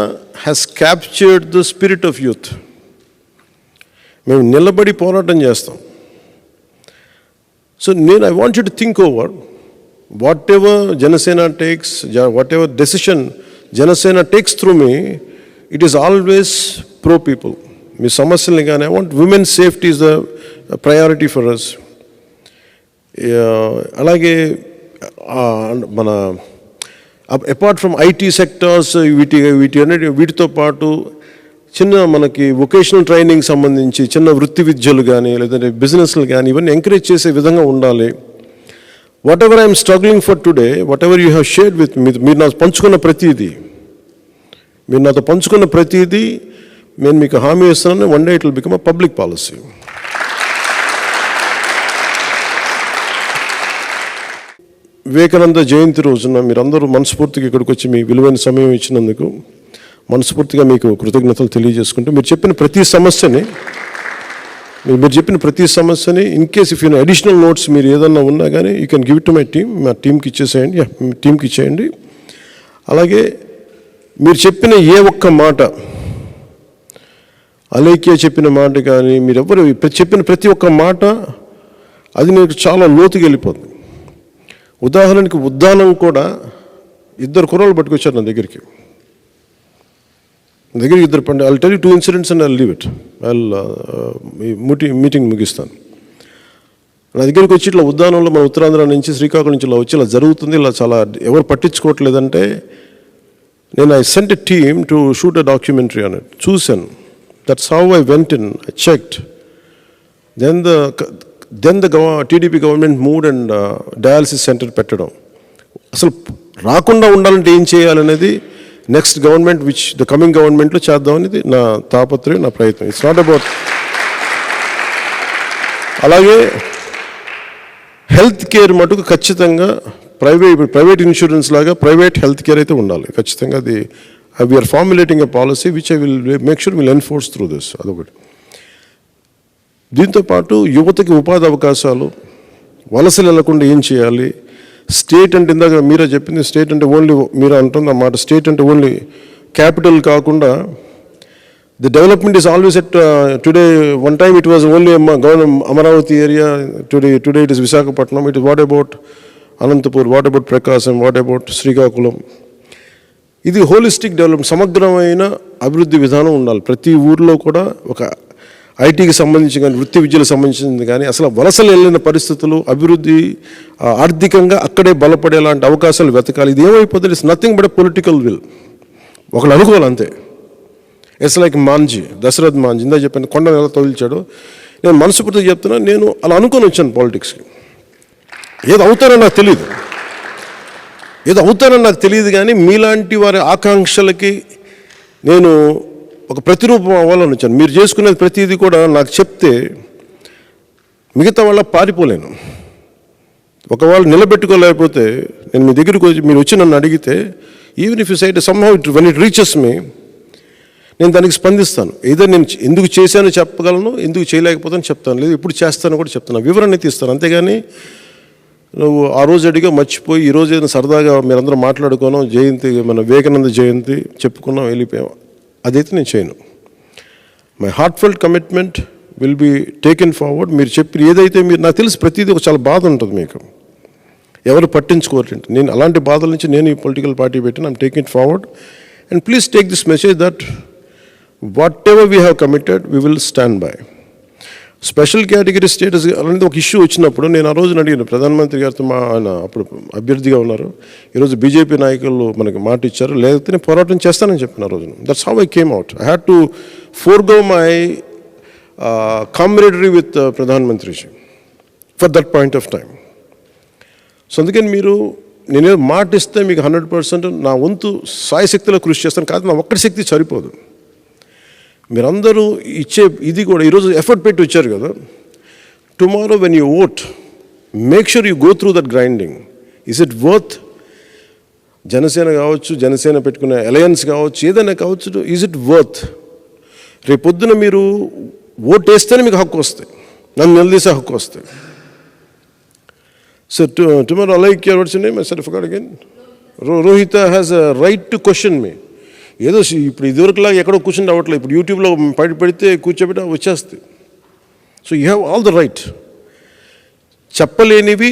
S1: has captured the spirit of youth. మేము నిలబడి పోరాటం చేస్తాం. So I want you to think over whatever Janasena takes, whatever decision Janasena takes through మీ, it is always pro people. మీ సమస్యల్ని కానీ I want women safety is the priority for us. అలాగే మన అపార్ట్ ఫ్రమ్ ఐటీ సెక్టార్స్ వీటితో పాటు చిన్న మనకి వొకేషనల్ ట్రైనింగ్ సంబంధించి చిన్న వృత్తి విద్యలు కానీ లేదంటే బిజినెస్లు కానీ ఇవన్నీ ఎంకరేజ్ చేసే విధంగా ఉండాలి. Whatever I'm struggling for today, whatever you have shared with me, మీరు నాతో పంచుకున్న ప్రతిదీ నేను మీకు హామీ ఇస్తున్నాను, one day it will become a public policy. Vivekananda Jayanti రోజున మీరందరూ మనస్ఫూర్తిగా ఇక్కడికి వచ్చి మీ విలువైన సమయం ఇచ్చినందుకు మనస్ఫూర్తిగా మీకు కృతజ్ఞతలు తెలియజేసుకుంటూ, మీరు చెప్పిన ప్రతి సమస్యని in case if you additional notes మీరు ఏదన్నా ఉన్నా కానీ you can give it to my team, మా టీంకి ఇచ్చేయండి. అలాగే మీరు చెప్పిన ఏ ఒక్క మాట, అలేఖ్య చెప్పిన మాట కానీ మీరెవరు చెప్పిన ప్రతి ఒక్క మాట అది మీకు చాలా లోతుగా వెళ్ళిపోతుంది. ఉదాహరణకి ఉద్దానం కూడా 2 కుర్రాళ్ళు పట్టుకొచ్చారు నా దగ్గరికి ఇద్దరు పండి. I'll tell you 2 incidents and I'll leave it. Meeting ముగిస్తాను. నా దగ్గరికి వచ్చి ఇట్లా ఉద్దానంలో మన ఉత్తరాంధ్ర నుంచి శ్రీకాకుళం నుంచి ఇలా వచ్చి ఇలా జరుగుతుంది, ఇలా చాలా ఎవరు పట్టించుకోవట్లేదంటే నేను I sent a team to shoot a documentary on it. చూశాను. That's how I went in, I checked. Then the TDP government moved and dialysis centre పెట్టడం. అసలు రాకుండా ఉండాలంటే ఏం చేయాలనేది నెక్స్ట్ గవర్నమెంట్ ద కమింగ్ గవర్నమెంట్లో చేద్దామనేది నా తాపత్రయం, నా ప్రయత్నం. It's not about. అలాగే హెల్త్ కేర్ మటుకు ఖచ్చితంగా ప్రైవేట్ ఇన్సూరెన్స్ లాగా ప్రైవేట్ హెల్త్ కేర్ అయితే ఉండాలి ఖచ్చితంగా. అది we're formulating a policy which I will make sure will enforce through this. అదొకటి. దీంతోపాటు యువతకి ఉపాధి అవకాశాలు, వలసలు వెళ్లకుండా ఏం చేయాలి, స్టేట్ అంటే ఇందాక మీరే చెప్పింది, స్టేట్ అంటే ఓన్లీ మీరు అంటుంది అన్నమాట, స్టేట్ అంటే ఓన్లీ క్యాపిటల్ కాకుండా the development is always at today. One time it was only Amaravati area, today it is Visakhapatnam. It is what about Anantapur, what about Prakasam, what about Srikakulam. ఇది హోలిస్టిక్ డెవలప్మెంట్, సమగ్రమైన అభివృద్ధి విధానం ఉండాలి. ప్రతి ఊర్లో కూడా ఒక ఐటీకి సంబంధించి కానీ వృత్తి విద్యలకు సంబంధించింది కానీ అసలు వలసలు వెళ్ళిన పరిస్థితులు, అభివృద్ధి ఆర్థికంగా అక్కడే బలపడేలాంటి అవకాశాలు వెతకాలి. ఇది ఏమైపోతుంది, it's nothing but political will. ఒకళ్ళు అనుకోవాలి అంతే. ఇట్స్ లైక్ దశరథ్ మాంజీ ఇందా చెప్పాను, కొండను ఎలా తొలిచాడు. నేను మనస్ఫూర్తిగా చెప్తున్నా, నేను అలా అనుకొని వచ్చాను పాలిటిక్స్కి. ఏదో అవుతారని నాకు తెలియదు కానీ మీలాంటి వారి ఆకాంక్షలకి నేను ఒక ప్రతిరూపం అవ్వాలని వచ్చాను. మీరు చేసుకునేది ప్రతిదీ కూడా నాకు చెప్తే మిగతా వాళ్ళ పారిపోలేను. ఒకవేళ నిలబెట్టుకోలేకపోతే నేను మీ దగ్గరికి వచ్చి మీరు వచ్చి నన్ను అడిగితే, even if you side somehow when it reaches me, నేను దానికి స్పందిస్తాను. ఏదో నేను ఎందుకు చేశానో చెప్పగలను, ఎందుకు చేయలేకపోతాను చెప్తాను, లేదు ఎప్పుడు చేస్తానో కూడా చెప్తాను, వివరణ తీస్తాను. అంతేగాని నువ్వు ఆ రోజు అడిగా మర్చిపోయి ఈరోజు ఏదైనా సరదాగా మీరందరూ మాట్లాడుకోను, జయంతి మన వివేకానంద జయంతి చెప్పుకున్నాం వెళ్ళిపోయాం, అదైతే నేను చేయను. My heartfelt commitment will be taken forward. మీరు చెప్పి ఏదైతే మీరు నాకు తెలిసి ప్రతిదీ ఒక చాలా బాధ ఉంటుంది మీకు, ఎవరు పట్టించుకోరు. నేను అలాంటి బాధల నుంచి నేను ఈ పొలిటికల్ పార్టీ పెట్టిన I'm taking it forward. And please take this message that what ever we have committed we will stand by. Special category status అనేది ఒక ఇష్యూ వచ్చినప్పుడు నేను ఆ రోజున అడిగాను ప్రధానమంత్రి గారితో. ఆయన అప్పుడు అభ్యర్థిగా ఉన్నారు. ఈరోజు బీజేపీ నాయకులు మనకి మాట ఇచ్చారు, లేకపోతే నేను పోరాటం చేస్తానని చెప్పిన ఆ రోజున. That's how I came out. I had to forgo my camaraderie with ప్రధానమంత్రిజీ for that point of time. So అందుకని నేను మాట ఇస్తే మీకు 100% నా వంతు సాయశక్తిలో కృషి చేస్తాను. కాదు, నా ఒక్కటి శక్తి సరిపోదు. మీరందరూ ఇచ్చే ఇది కూడా ఈరోజు ఎఫర్ట్ పెట్టి వచ్చారు కదా. Tomorrow when you vote, make sure you go through that grinding. Is it worth? Janasena కావచ్చు, జనసేన పెట్టుకునే అలయన్స్ కావచ్చు, ఏదైనా కావచ్చు, ఈజ్ ఇట్ వర్త్? రేపొద్దున మీరు ఓట్ వేస్తేనే మీకు హక్కు వస్తాయి, నన్ను నిలదీసే హక్కు వస్తాయి. So tomorrow, I like your what's your name? I said I forgot again. Rohita has a right to question me. ఏదో ఇప్పుడు ఇదివరకులా ఎక్కడో కూర్చుని రావట్లేదు, ఇప్పుడు యూట్యూబ్లో పెడితే కూర్చోబెట్టి వచ్చేస్తుంది. So you have all the right. చెప్పలేనివి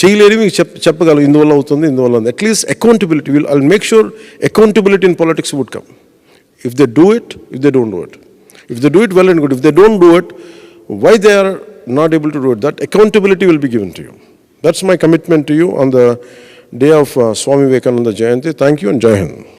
S1: చేయలేనివి చెప్పగలరు, ఇందువల్ల అవుతుంది, ఇందువల్ల ఉంది. At least accountability I make sure accountability in politics would come. If they do it, if they don't do it. If they do it, well and good. If they don't do it, why they are not able to do it? That accountability will be given to you. That's my commitment to you on the day of Swami Vivekananda Jayanti. Thank you and Jai Hind.